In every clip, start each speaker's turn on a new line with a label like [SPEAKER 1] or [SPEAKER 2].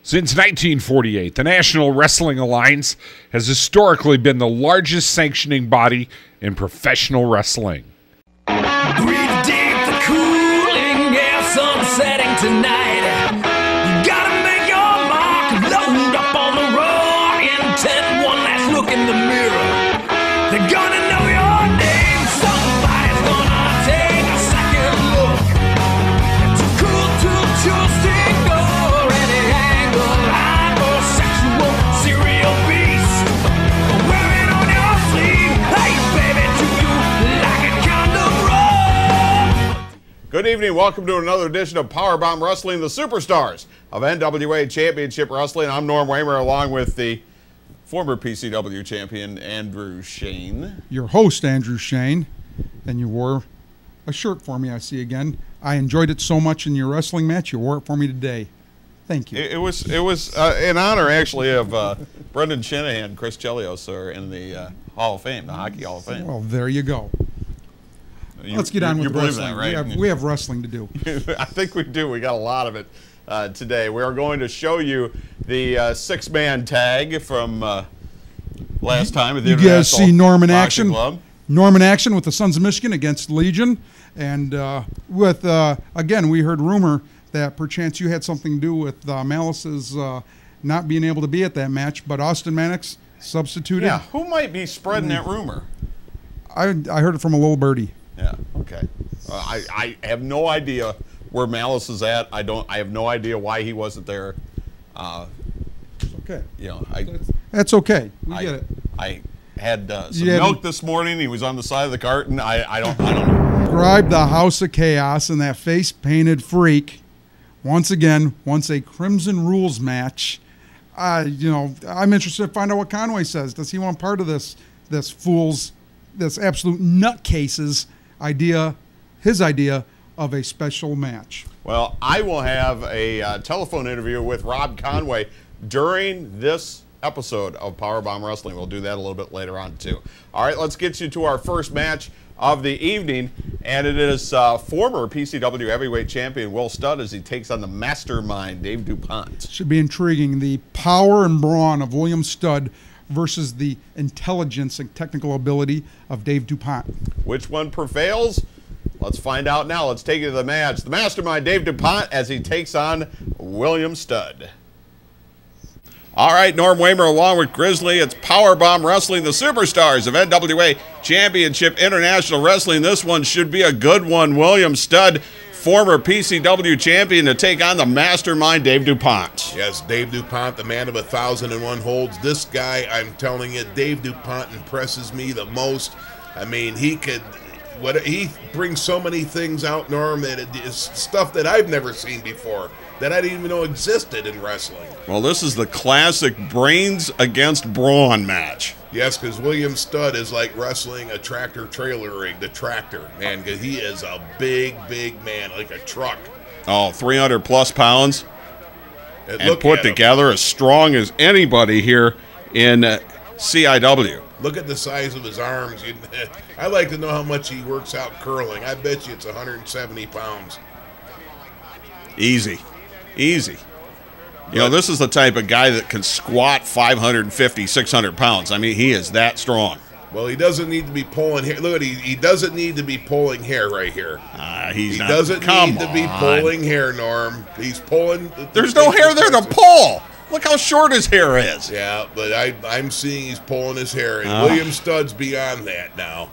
[SPEAKER 1] Since 1948, the National Wrestling Alliance has historically been the largest sanctioning body in professional wrestling.
[SPEAKER 2] Breathe deep, the cooling air, sun setting tonight. You gotta make your mark, load up on the road, intend one last look in the mirror. They're gonna know your name, somebody's gonna take a second look. Too cool to choose to ignore any angle, hypersexual serial beast. Wearing on your sleeve, hey baby, do you like a condom roll?
[SPEAKER 3] Good evening. Welcome to another edition of Powerbomb Wrestling, the Superstars of NWA Championship Wrestling. I'm Norm Waymer, along with the former PCW champion, Andrew Shane.
[SPEAKER 4] Your host, Andrew Shane. And you wore a shirt for me, I see again. I enjoyed it so much in your wrestling match, you wore it for me today. Thank you.
[SPEAKER 3] It was in honor, actually, of Brendan Shanahan and Chris Chelios are in the Hall of Fame, the Hockey Hall of Fame.
[SPEAKER 4] Well, there you go. Let's get on with
[SPEAKER 3] believe
[SPEAKER 4] wrestling.
[SPEAKER 3] That, right?
[SPEAKER 4] We have wrestling to do.
[SPEAKER 3] I think we do. We got a lot of it today. We are going to show you the six-man tag from last time at the
[SPEAKER 4] You guys see Norm in action.
[SPEAKER 3] Club.
[SPEAKER 4] Norm in action with the Sons of Michigan against Legion. And with, again, we heard rumor that perchance you had something to do with Malice's not being able to be at that match, but Austin Mannix substituted.
[SPEAKER 3] Yeah, who might be spreading that rumor?
[SPEAKER 4] I heard it from a little birdie.
[SPEAKER 3] Yeah. Okay. I have no idea where Malice is at. I have no idea why he wasn't there.
[SPEAKER 4] Okay.
[SPEAKER 3] You know,
[SPEAKER 4] That's okay. We get it.
[SPEAKER 3] I had some milk this morning. He was on the side of the carton. I don't know.
[SPEAKER 4] Describe the House of Chaos and that face-painted freak. Once again, once a Crimson Rules match. You know, I'm interested to find out what Conway says. Does he want part of this fool's, this absolute nutcase's idea, his idea of a special match?
[SPEAKER 3] Well, I will have a telephone interview with Rob Conway during this episode of Powerbomb Wrestling. We'll do that a little bit later on, too. All right, let's get you to our first match of the evening, and it is former PCW Heavyweight Champion Will Studd as he takes on the mastermind, Dave DuPont.
[SPEAKER 4] Should be intriguing. The power and brawn of William Studd versus the intelligence and technical ability of Dave DuPont.
[SPEAKER 3] Which one prevails? Let's find out now. Let's take you to the match. The mastermind, Dave DuPont, as he takes on William Studd. All right, Norm Waymer along with Grizzly. It's Powerbomb Wrestling, the Superstars of NWA Championship International Wrestling. This one should be a good one. William Studd, former PCW champion, to take on the mastermind, Dave DuPont.
[SPEAKER 5] Yes, Dave DuPont, the man of 1,001 holds. This guy, I'm telling you, Dave DuPont impresses me the most. I mean, he brings so many things out, Norm, that it is stuff that I've never seen before, that I didn't even know existed in wrestling.
[SPEAKER 3] Well, this is the classic brains against brawn match.
[SPEAKER 5] Yes, because William Studd is like wrestling a tractor-trailer rig, the tractor, man, because he is a big, big man, like a truck.
[SPEAKER 3] Oh, 300-plus pounds. And
[SPEAKER 5] look
[SPEAKER 3] put
[SPEAKER 5] at him.
[SPEAKER 3] together as strong as anybody here in CIW.
[SPEAKER 5] Look at the size of his arms. I like to know how much he works out curling. I bet you it's 170 pounds.
[SPEAKER 3] Easy. Easy. You know, this is the type of guy that can squat 550, 600 pounds. I mean, he is that strong.
[SPEAKER 5] Well, he doesn't need to be pulling hair. Look at he doesn't need to be pulling hair right here.
[SPEAKER 3] He
[SPEAKER 5] doesn't need to be pulling hair, Norm. He's pulling.
[SPEAKER 3] There's no hair there to pull. Look how short his hair is.
[SPEAKER 5] Yeah, but I'm seeing he's pulling his hair, and William Studd's beyond that now.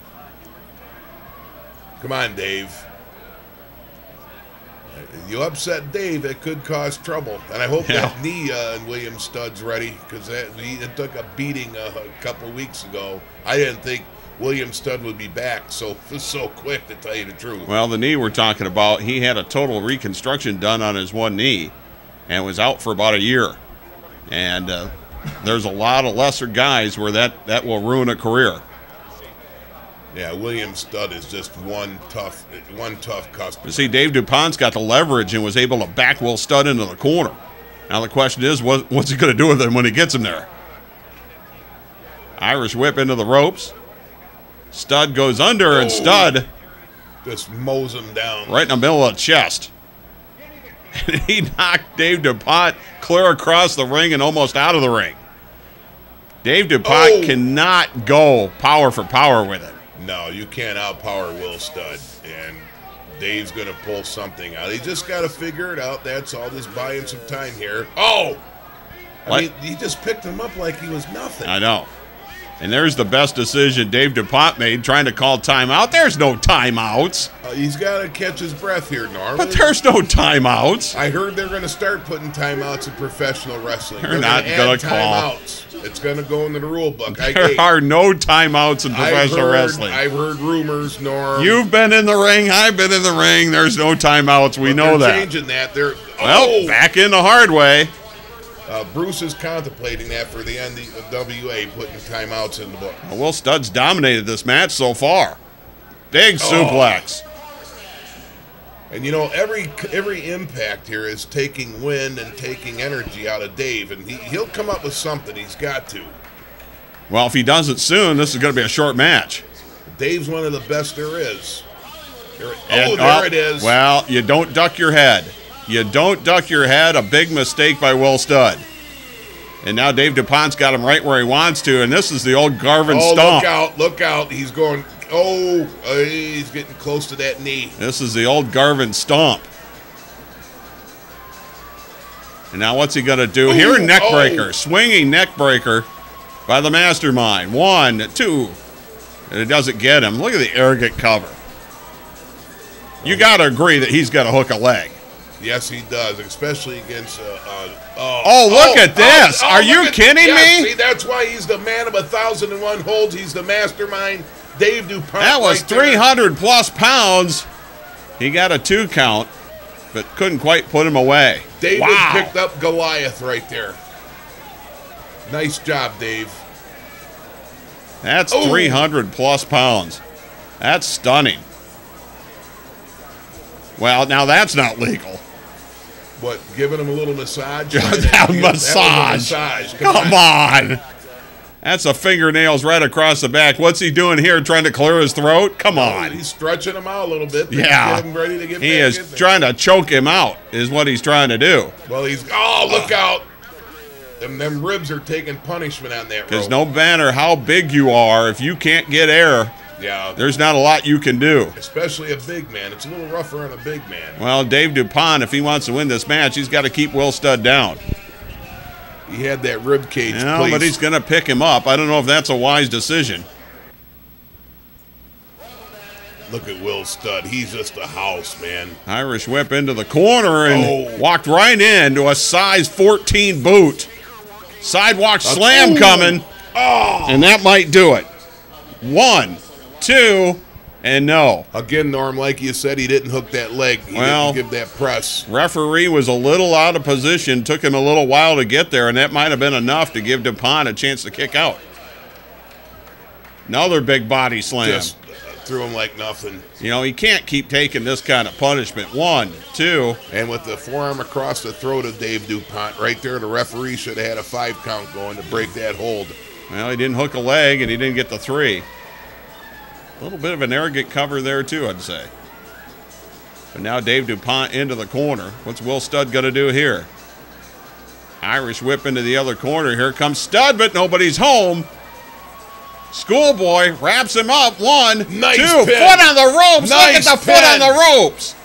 [SPEAKER 5] Come on, Dave. You upset Dave, it could cause trouble. And I hope that knee in William Studd's ready, because it took a beating a couple weeks ago. I didn't think William Studd would be back so quick, to tell you the truth.
[SPEAKER 3] Well, the knee we're talking about, he had a total reconstruction done on his one knee and was out for about a year. And there's a lot of lesser guys where that will ruin a career.
[SPEAKER 5] Yeah, William Studd is just one tough customer.
[SPEAKER 3] You see, Dave DuPont's got the leverage and was able to back Will Studd into the corner. Now the question is, what's he going to do with him when he gets him there? Irish whip into the ropes. Studd goes under, and Studd
[SPEAKER 5] just mows him down
[SPEAKER 3] right in the middle of the chest. And he knocked Dave DuPont clear across the ring and almost out of the ring. Dave DuPont cannot go power for power with it.
[SPEAKER 5] No, you can't outpower Will Studd. And Dave's going to pull something out. He just got to figure it out. That's all. Just buying some time here. Oh! I mean, he just picked him up like he was nothing.
[SPEAKER 3] I know. And there's the best decision Dave DuPont made, trying to call timeout. There's no timeouts.
[SPEAKER 5] He's got to catch his breath here, Norm.
[SPEAKER 3] But there's no timeouts.
[SPEAKER 5] I heard they're going to start putting timeouts in professional wrestling.
[SPEAKER 3] They're not going to call.
[SPEAKER 5] Timeouts. It's going to go into the rule book.
[SPEAKER 3] There are no timeouts in professional wrestling.
[SPEAKER 5] I've heard rumors, Norm.
[SPEAKER 3] You've been in the ring. I've been in the ring. There's no timeouts. We know that.
[SPEAKER 5] They're changing that.
[SPEAKER 3] Well, back in the hard way.
[SPEAKER 5] Bruce is contemplating that for the NWA, putting timeouts in the book.
[SPEAKER 3] Well, Will Studd's dominated this match so far. Big suplex.
[SPEAKER 5] And you know, every impact here is taking wind and taking energy out of Dave, and he'll come up with something. He's got to.
[SPEAKER 3] Well, if he does it soon, this is going to be a short match.
[SPEAKER 5] Dave's one of the best there is. There it is.
[SPEAKER 3] Well, you don't duck your head. You don't duck your head. A big mistake by Will Studd. And now Dave DuPont's got him right where he wants to, and this is the old Garvin stomp.
[SPEAKER 5] Look out. He's going, he's getting close to that knee.
[SPEAKER 3] This is the old Garvin stomp. And now what's he going to do here? Neck breaker. Swinging neck breaker by the Mastermind. 1, 2. And it doesn't get him. Look at the arrogant cover. You got to agree that he's got to hook a leg.
[SPEAKER 5] Yes, he does, especially against.
[SPEAKER 3] Look at this! Are you kidding me?
[SPEAKER 5] See, that's why he's the man of 1,001 holds. He's the Mastermind, Dave DuPont.
[SPEAKER 3] That was 300 plus pounds. He got a 2 count, but couldn't quite put him away.
[SPEAKER 5] David picked up Goliath right there. Nice job, Dave.
[SPEAKER 3] That's 300 plus pounds. That's stunning. Well, now that's not legal.
[SPEAKER 5] What, giving him a little massage?
[SPEAKER 3] Massage. Come on. That's a fingernails right across the back. What's he doing here, trying to clear his throat? Come on.
[SPEAKER 5] He's stretching him out a little bit.
[SPEAKER 3] Yeah.
[SPEAKER 5] Getting ready to get
[SPEAKER 3] he is trying to choke him out, is what he's trying to do.
[SPEAKER 5] Well, look out. Them ribs are taking punishment on that rope.
[SPEAKER 3] Because no matter how big you are, if you can't get air, there's not a lot you can do.
[SPEAKER 5] Especially a big man. It's a little rougher on a big man.
[SPEAKER 3] Well, Dave DuPont, if he wants to win this match, he's got to keep Will Studd down.
[SPEAKER 5] He had that rib cage,
[SPEAKER 3] but he's going to pick him up. I don't know if that's a wise decision.
[SPEAKER 5] Look at Will Studd. He's just a house, man.
[SPEAKER 3] Irish whip into the corner and walked right into a size 14 boot. Sidewalk slam coming. And that might do it. 1, 2, and no.
[SPEAKER 5] Again, Norm, like you said, he didn't hook that leg. He didn't give that press.
[SPEAKER 3] Referee was a little out of position. Took him a little while to get there, and that might have been enough to give DuPont a chance to kick out. Another big body slam.
[SPEAKER 5] Just threw him like nothing.
[SPEAKER 3] You know, he can't keep taking this kind of punishment. 1, 2.
[SPEAKER 5] And with the forearm across the throat of Dave DuPont, right there, the referee should have had a 5 count going to break that hold.
[SPEAKER 3] Well, he didn't hook a leg, and he didn't get the 3. A little bit of an arrogant cover there, too, I'd say. But now Dave DuPont into the corner. What's Will Studd going to do here? Irish whip into the other corner. Here comes Studd, but nobody's home. Schoolboy wraps him up. 1, 2.
[SPEAKER 5] Pin.
[SPEAKER 3] Foot on the ropes.
[SPEAKER 5] Nice
[SPEAKER 3] Look at the foot on the ropes.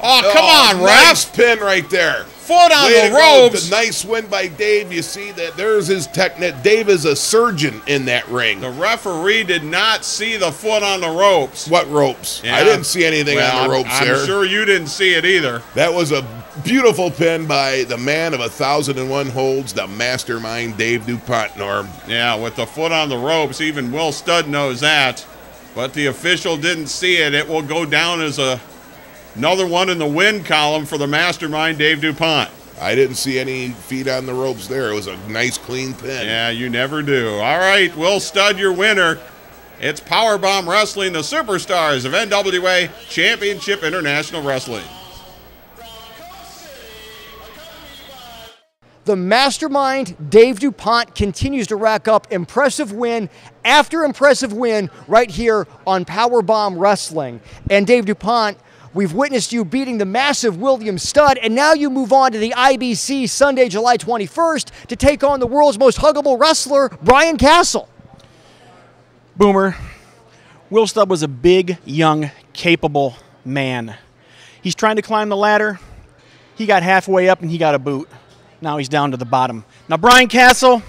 [SPEAKER 3] Oh, come on, ref.
[SPEAKER 5] Nice pin right there.
[SPEAKER 3] Foot on the ropes.
[SPEAKER 5] The nice win by Dave. You see that there's his technique. Dave is a surgeon in that ring.
[SPEAKER 3] The referee did not see the foot on the ropes.
[SPEAKER 5] What ropes?
[SPEAKER 3] Yeah.
[SPEAKER 5] I didn't see anything on the ropes there.
[SPEAKER 3] I'm sure you didn't see it either.
[SPEAKER 5] That was a beautiful pin by the man of 1,001 holds, the Mastermind, Dave DuPont, Norm.
[SPEAKER 3] Yeah, with the foot on the ropes, even Will Studd knows that. But the official didn't see it. It will go down as another one in the win column for the Mastermind, Dave DuPont.
[SPEAKER 5] I didn't see any feet on the ropes there. It was a nice, clean pin.
[SPEAKER 3] Yeah, you never do. All right, Will Studd, your winner. It's Powerbomb Wrestling, the superstars of NWA Championship International Wrestling.
[SPEAKER 6] The Mastermind, Dave DuPont, continues to rack up impressive win after impressive win right here on Powerbomb Wrestling. And Dave DuPont We've witnessed you beating the massive William Studd, and now you move on to the IBC Sunday, July 21st to take on the world's most huggable wrestler, Brian Castle.
[SPEAKER 7] Boomer, Will Studd was a big, young, capable man. He's trying to climb the ladder. He got halfway up and he got a boot. Now he's down to the bottom. Now, Brian Castle,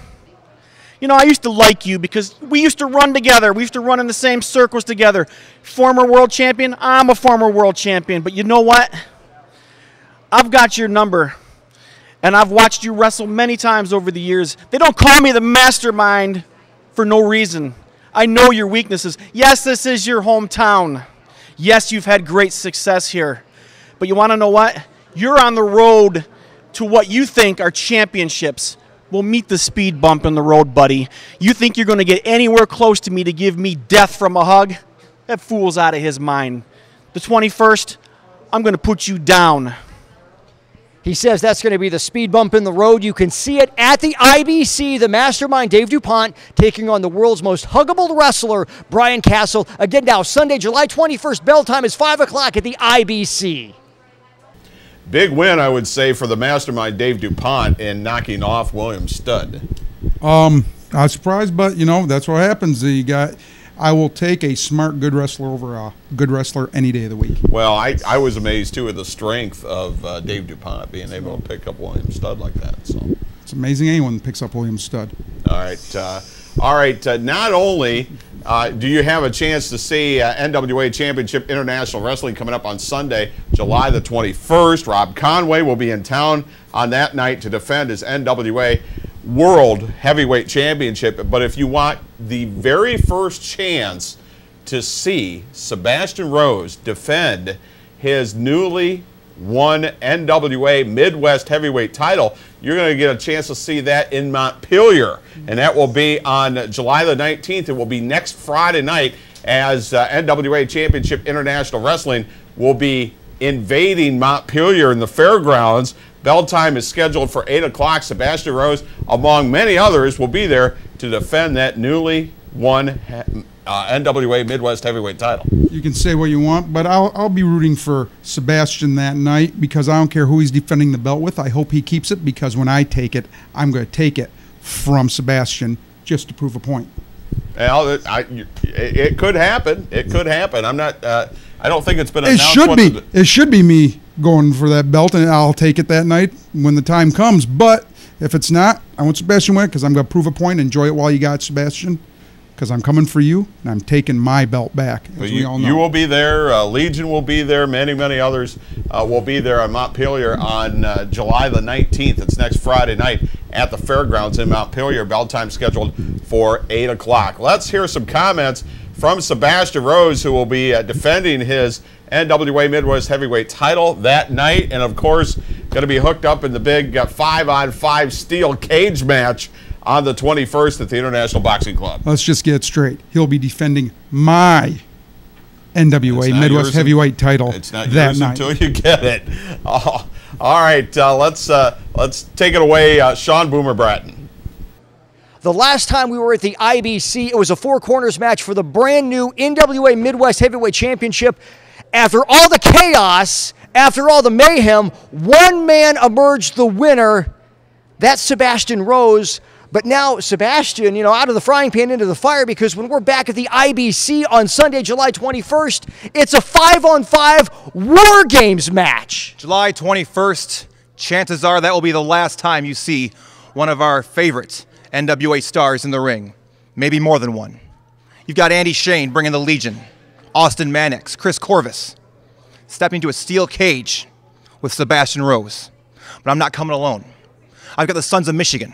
[SPEAKER 7] you know, I used to like you because we used to run together. We used to run in the same circles together. Former world champion, I'm a former world champion. But you know what? I've got your number, and I've watched you wrestle many times over the years. They don't call me the mastermind for no reason. I know your weaknesses. Yes, this is your hometown. Yes, you've had great success here. But you want to know what? You're on the road to what you think are championships. We'll meet the speed bump in the road, buddy. You think you're going to get anywhere close to me to give me death from a hug? That fool's out of his mind. The 21st, I'm going to put you down.
[SPEAKER 6] He says that's going to be the speed bump in the road. You can see it at the IBC, the mastermind Dave DuPont taking on the world's most huggable wrestler, Brian Castle. Again now, Sunday, July 21st, bell time is 5 o'clock at the IBC.
[SPEAKER 3] Big win, I would say, for the mastermind Dave DuPont in knocking off William Studd.
[SPEAKER 4] I'm surprised, but, you know, that's what happens. I will take a smart, good wrestler over a good wrestler any day of the week.
[SPEAKER 3] Well, I was amazed, too, at the strength of Dave DuPont being able to pick up William Studd like that. So
[SPEAKER 4] it's amazing anyone picks up William Studd.
[SPEAKER 3] All right. Not only do you have a chance to see NWA Championship International Wrestling coming up on Sunday, July the 21st. Rob Conway will be in town on that night to defend his NWA World Heavyweight Championship. But if you want the very first chance to see Sebastian Rose defend his newly won NWA Midwest Heavyweight title, you're going to get a chance to see that in Montpelier, and that will be on July the 19th. It will be next Friday night as NWA Championship International Wrestling will be invading Montpelier in the fairgrounds. Bell time is scheduled for 8 o'clock. Sebastian Rose, among many others, will be there to defend that newly won NWA Midwest Heavyweight title.
[SPEAKER 4] You can say what you want, but I'll be rooting for Sebastian that night because I don't care who he's defending the belt with. I hope he keeps it because when I take it, I'm going to take it from Sebastian just to prove a point.
[SPEAKER 3] Well, it could happen. It could happen. I'm not. I don't think it's been announced.
[SPEAKER 4] It should be me going for that belt, and I'll take it that night when the time comes. But if it's not, I want Sebastian win because I'm going to prove a point. Enjoy it while you got Sebastian, because I'm coming for you, and I'm taking my belt back, as we all know.
[SPEAKER 3] You will be there. Legion will be there. Many, many others will be there on Montpelier on July the 19th. It's next Friday night at the fairgrounds in Montpelier. Bell time scheduled for 8 o'clock. Let's hear some comments from Sebastian Rose, who will be defending his NWA Midwest Heavyweight title that night, and of course going to be hooked up in the big 5-on-5 steel cage match on the 21st at the International Boxing Club.
[SPEAKER 4] Let's just get it straight. He'll be defending my NWA Midwest Heavyweight title
[SPEAKER 3] it's not yours until you get it. Oh, all right, let's take it away, Sean Boomer Bratton.
[SPEAKER 6] The last time we were at the IBC, it was a four corners match for the brand new NWA Midwest Heavyweight Championship. After all the chaos, after all the mayhem, one man emerged the winner. That's Sebastian Rose. But now Sebastian, you know, out of the frying pan into the fire, because when we're back at the IBC on Sunday, July 21st, it's a 5-on-5 War Games match.
[SPEAKER 8] July 21st, chances are that will be the last time you see one of our favorite NWA stars in the ring. Maybe more than one. You've got Andy Shane bringing the Legion, Austin Mannix, Chris Corvus, stepping into a steel cage with Sebastian Rose. But I'm not coming alone. I've got the Sons of Michigan.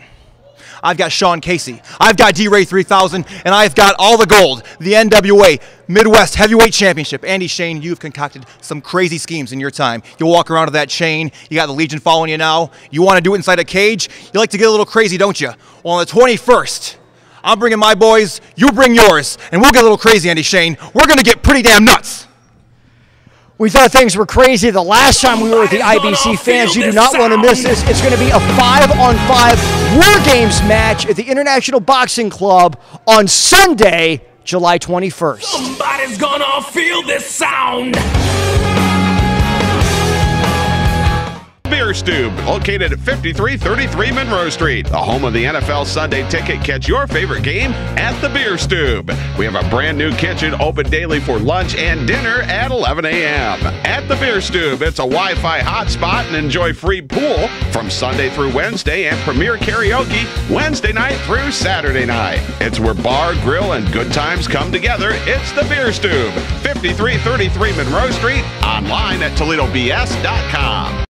[SPEAKER 8] I've got Sean Casey. I've got D-Ray 3000, and I've got all the gold, the NWA Midwest Heavyweight Championship. Andy Shane, you've concocted some crazy schemes in your time. You'll walk around with that chain. You got the Legion following you now. You want to do it inside a cage? You like to get a little crazy, don't you? Well, on the 21st, I'm bringing my boys, you bring yours, and we'll get a little crazy, Andy Shane. We're going to get pretty damn nuts.
[SPEAKER 6] We thought things were crazy the last time we were at the IBC. Fans, you do not want to miss this. It's going to be a 5-on-5 War Games match at the International Boxing Club on Sunday, July 21st.
[SPEAKER 2] Somebody's gonna feel this sound.
[SPEAKER 3] Beer Stube, located at 5333 Monroe Street. The home of the NFL Sunday Ticket. Catch your favorite game at the Beer Stube. We have a brand new kitchen open daily for lunch and dinner at 11 a.m. At the Beer Stube, it's a Wi-Fi hotspot and enjoy free pool from Sunday through Wednesday and premier karaoke Wednesday night through Saturday night. It's where bar, grill, and good times come together. It's the Beer Stube, 5333 Monroe Street, online at ToledoBS.com.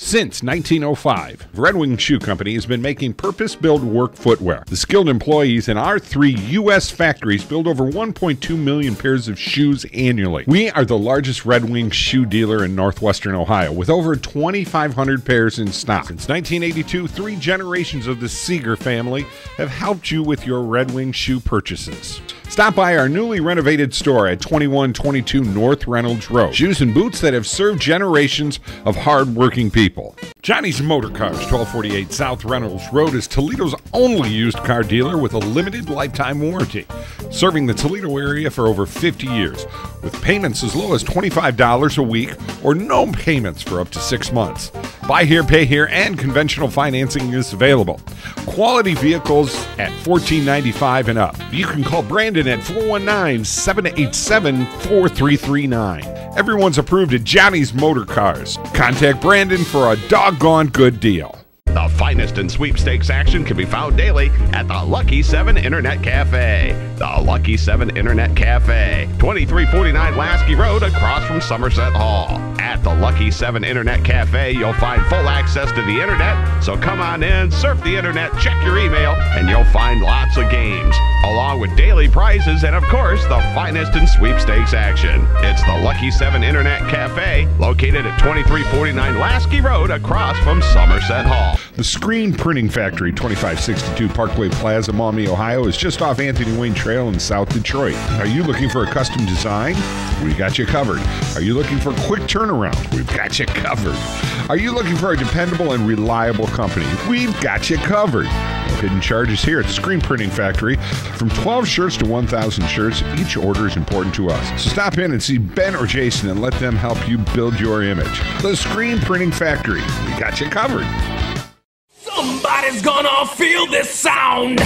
[SPEAKER 1] Since 1905, Red Wing Shoe Company has been making purpose-built work footwear. The skilled employees in our 3 U.S. factories build over 1.2 million pairs of shoes annually. We are the largest Red Wing shoe dealer in northwestern Ohio, with over 2,500 pairs in stock. Since 1982, 3 generations of the Seeger family have helped you with your Red Wing shoe purchases. Stop by our newly renovated store at 2122 North Reynolds Road. Shoes and boots that have served generations of hard-working people. Johnny's Motor Cars, 1248 South Reynolds Road, is Toledo's only used car dealer with a limited lifetime warranty, serving the Toledo area for over 50 years, with payments as low as $25 a week or no payments for up to 6 months. Buy here, pay here, and conventional financing is available. Quality vehicles at $14.95 and up. You can call Brandon at 419-787-4339. Everyone's approved at Johnny's Motor Cars. Contact Brandon for a doggone good deal.
[SPEAKER 3] The finest in sweepstakes action can be found daily at the Lucky 7 Internet Cafe. The Lucky 7 Internet Cafe, 2349 Lasky Road across from Somerset Hall. At the Lucky 7 Internet Cafe, you'll find full access to the internet, so come on in, surf the internet, check your email, and you'll find lots of games, along with daily prizes and, of course, the finest in sweepstakes action. It's the Lucky 7 Internet Cafe, located at 2349 Lasky Road across from Somerset Hall.
[SPEAKER 1] The Screen Printing Factory, 2562 Parkway Plaza, Maumee, Ohio, is just off Anthony Wayne Trail in South Detroit. Are you looking for a custom design? We got you covered. Are you looking for a quick turnaround? We've got you covered. Are you looking for a dependable and reliable company? We've got you covered. No hidden charges here at the Screen Printing Factory. From 12 shirts to 1,000 shirts, each order is important to us. So stop in and see Ben or Jason and let them help you build your image. The Screen Printing Factory. We got you covered.
[SPEAKER 2] Somebody's gonna feel this sound.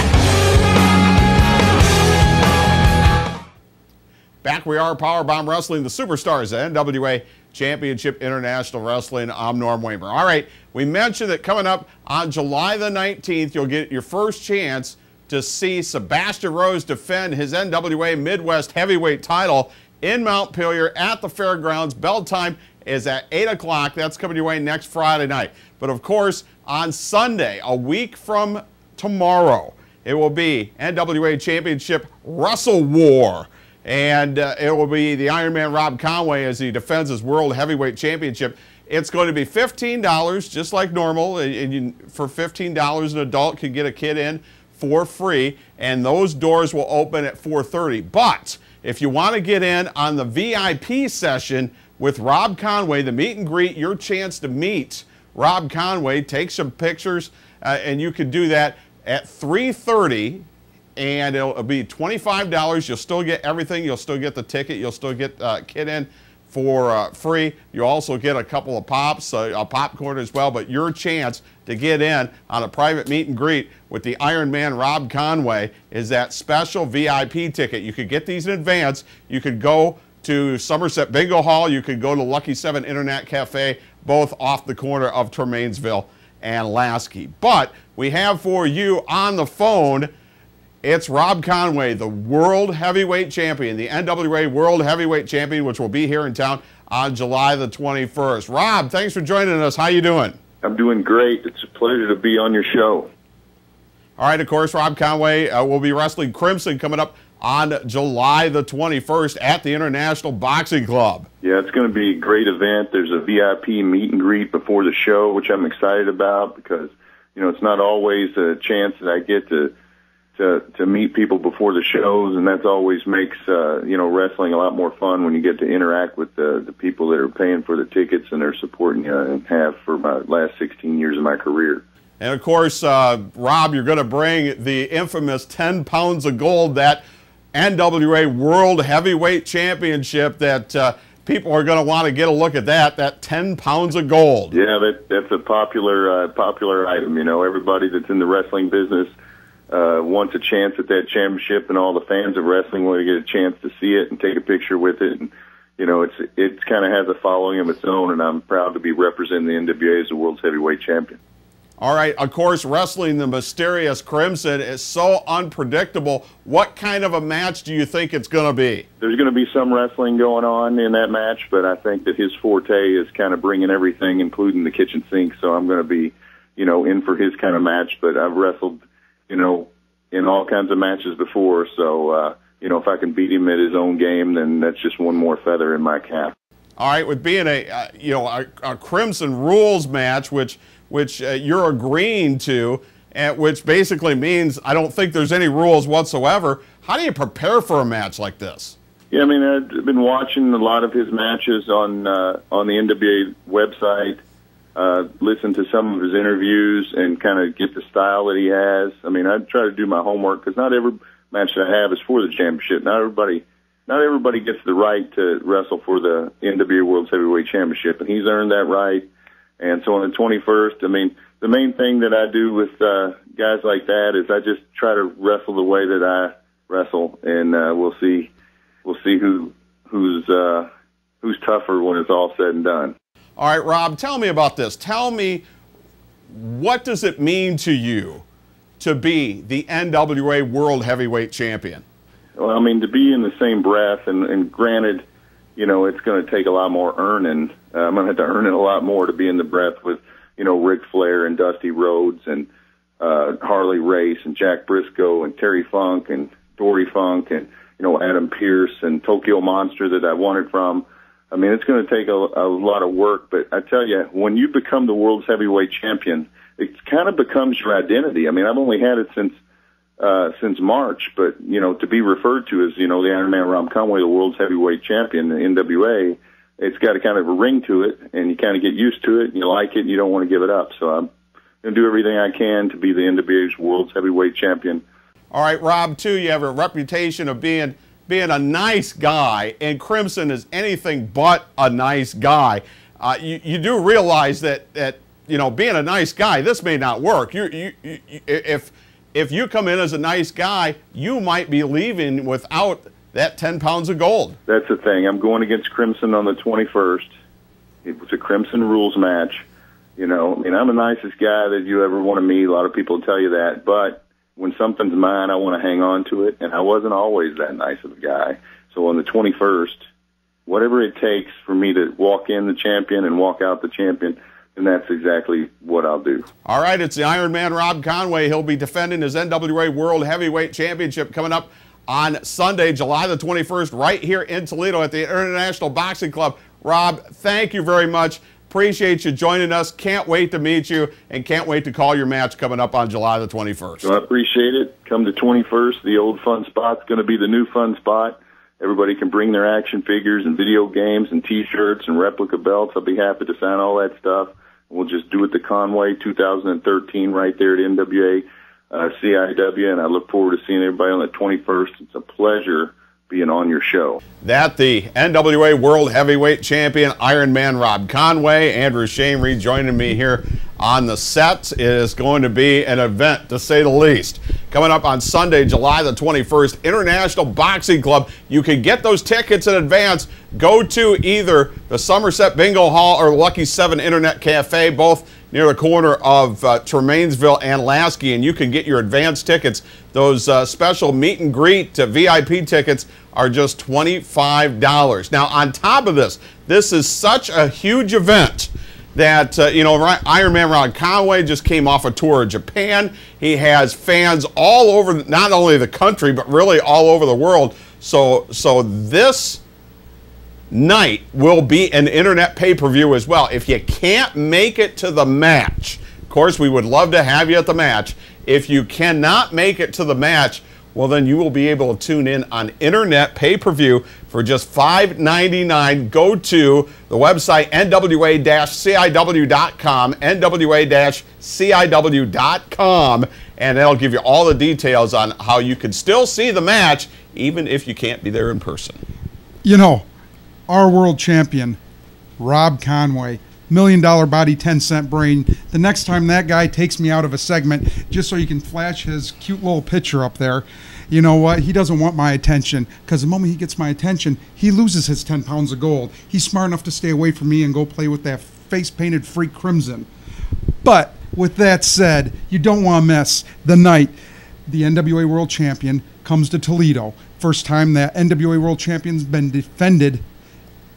[SPEAKER 3] Back we are, Powerbomb Wrestling, the Superstars at NWA Championship International Wrestling. I'm Norm Waymer. All right, we mentioned that coming up on July the 19th, you'll get your first chance to see Sebastian Rose defend his NWA Midwest Heavyweight title in Montpelier at the Fairgrounds. Bell time is at 8 o'clock. That's coming your way next Friday night. But, of course, on Sunday, a week from tomorrow, it will be NWA Championship Wrestle War. And it will be the Iron Man Rob Conway as he defends his World Heavyweight Championship. It's going to be $15, just like normal. And for $15, an adult can get a kid in for free. And those doors will open at 4:30. But if you want to get in on the VIP session with Rob Conway, the meet and greet, your chance to meet Rob Conway, take some pictures, and you can do that at 3:30. And it'll be $25. You'll still get everything. You'll still get the ticket. You'll still get kid in for free. You also get a couple of pops, a popcorn as well. But your chance to get in on a private meet and greet with the Iron Man Rob Conway is that special VIP ticket. You could get these in advance. You could go to Somerset Bingo Hall. You could go to Lucky 7 Internet Cafe, both off the corner of Tremainsville and Lasky. But we have for you on the phone, it's Rob Conway, the World Heavyweight Champion, the NWA World Heavyweight Champion, which will be here in town on July the 21st. Rob, thanks for joining us. How you doing?
[SPEAKER 9] I'm doing great. It's a pleasure to be on your show.
[SPEAKER 3] All right, of course, Rob Conway will be wrestling Crimson coming up on July the 21st at the International Boxing Club.
[SPEAKER 9] Yeah, it's going to be a great event. There's a VIP meet and greet before the show, which I'm excited about because, you know, it's not always a chance that I get to meet people before the shows, and that always makes you know, wrestling a lot more fun when you get to interact with the people that are paying for the tickets and are supporting you and have for my last 16 years of my career.
[SPEAKER 3] And of course, Rob, you're going to bring the infamous 10 pounds of gold, that NWA World Heavyweight Championship that people are going to want to get a look at that 10 pounds of gold.
[SPEAKER 9] Yeah, that's a popular item. You know, everybody that's in the wrestling business wants a chance at that championship, and all the fans of wrestling want to get a chance to see it and take a picture with it. And you know, it kind of has a following of its own, and I'm proud to be representing the NWA as the world's heavyweight champion.
[SPEAKER 3] All right, of course, wrestling the mysterious Crimson is so unpredictable. What kind of a match do you think it's going to be?
[SPEAKER 9] There's going to be some wrestling going on in that match, but I think that his forte is kind of bringing everything, including the kitchen sink, so I'm going to be, you know, in for his kind of match. But I've wrestled, you know, in all kinds of matches before, so, you know, if I can beat him at his own game, then that's just one more feather in my cap.
[SPEAKER 3] All right, with being a Crimson Rules match, which you're agreeing to, which basically means I don't think there's any rules whatsoever. How do you prepare for a match like this?
[SPEAKER 9] Yeah, I mean, I've been watching a lot of his matches on the NWA website, listen to some of his interviews, and kind of get the style that he has. I mean, I try to do my homework because not every match that I have is for the championship. Not everybody gets the right to wrestle for the NWA World Heavyweight Championship, and he's earned that right. And so on the 21st, I mean, the main thing that I do with guys like that is I just try to wrestle the way that I wrestle, and we'll see who's tougher when it's all said and done.
[SPEAKER 3] All right, Rob, tell me about this. Tell me, what does it mean to you to be the NWA World Heavyweight Champion?
[SPEAKER 9] Well, I mean, to be in the same breath, and granted, you know, it's going to take a lot more earning. I'm going to have to earn it a lot more to be in the breath with, you know, Ric Flair and Dusty Rhodes and Harley Race and Jack Briscoe and Terry Funk and Dory Funk and, you know, Adam Pearce and Tokyo Monster that I wanted from. I mean, it's going to take a lot of work, but I tell you, when you become the world's heavyweight champion, it kind of becomes your identity. I mean, I've only had it since March, but, you know, to be referred to as, you know, the Iron Man Rob Conway, the world's heavyweight champion, the NWA, it's got a kind of a ring to it, and you kind of get used to it, and you like it, and you don't want to give it up. So I'm going to do everything I can to be the NWA's world's heavyweight champion.
[SPEAKER 3] All right, Rob, too, you have a reputation of being a nice guy, and Crimson is anything but a nice guy. You do realize that you know, being a nice guy, this may not work. If you come in as a nice guy, you might be leaving without that 10 pounds of gold.
[SPEAKER 9] That's the thing. I'm going against Crimson on the 21st. It was a Crimson Rules match. You know, I mean, I'm the nicest guy that you ever want to meet. A lot of people tell you that. But when something's mine, I want to hang on to it. And I wasn't always that nice of a guy. So on the 21st, whatever it takes for me to walk in the champion and walk out the champion, and that's exactly what I'll do.
[SPEAKER 3] All right, it's the Iron Man Rob Conway. He'll be defending his NWA World Heavyweight Championship coming up on Sunday, July the 21st, right here in Toledo at the International Boxing Club. Rob, thank you very much. Appreciate you joining us. Can't wait to meet you, and can't wait to call your match coming up on July the 21st.
[SPEAKER 9] So I appreciate it. Come the 21st. The old fun spot's going to be the new fun spot. Everybody can bring their action figures and video games and T-shirts and replica belts. I'll be happy to sign all that stuff. We'll just do it the Conway 2013 right there at NWA CIW, and I look forward to seeing everybody on the 21st. It's a pleasure being on your show.
[SPEAKER 3] That the NWA World Heavyweight Champion, Iron Man Rob Conway. Andrew Shane rejoining me here on the set. It is going to be an event, to say the least. Coming up on Sunday, July the 21st, International Boxing Club. You can get those tickets in advance. Go to either the Somerset Bingo Hall or the Lucky 7 Internet Cafe, both near the corner of Tremainsville and Lasky, and you can get your advance tickets. Those special meet and greet VIP tickets are just $25. Now, on top of this, this is such a huge event that, you know, Iron Man Rob Conway just came off a tour of Japan. He has fans all over, not only the country, but really all over the world. So this night will be an internet pay-per-view as well. If you can't make it to the match, of course, we would love to have you at the match. If you cannot make it to the match, well, then you will be able to tune in on internet pay-per-view for just $5.99. Go to the website NWA-CIW.com, NWA-CIW.com, and that'll give you all the details on how you can still see the match even if you can't be there in person.
[SPEAKER 4] You know, our world champion, Rob Conway. $1 million body, 10-cent brain. The next time that guy takes me out of a segment, just so you can flash his cute little picture up there, you know what? He doesn't want my attention, because the moment he gets my attention, he loses his 10 pounds of gold. He's smart enough to stay away from me and go play with that face-painted freak Crimson. But with that said, you don't want to miss the night the NWA World Champion comes to Toledo. First time that NWA World Champion's been defended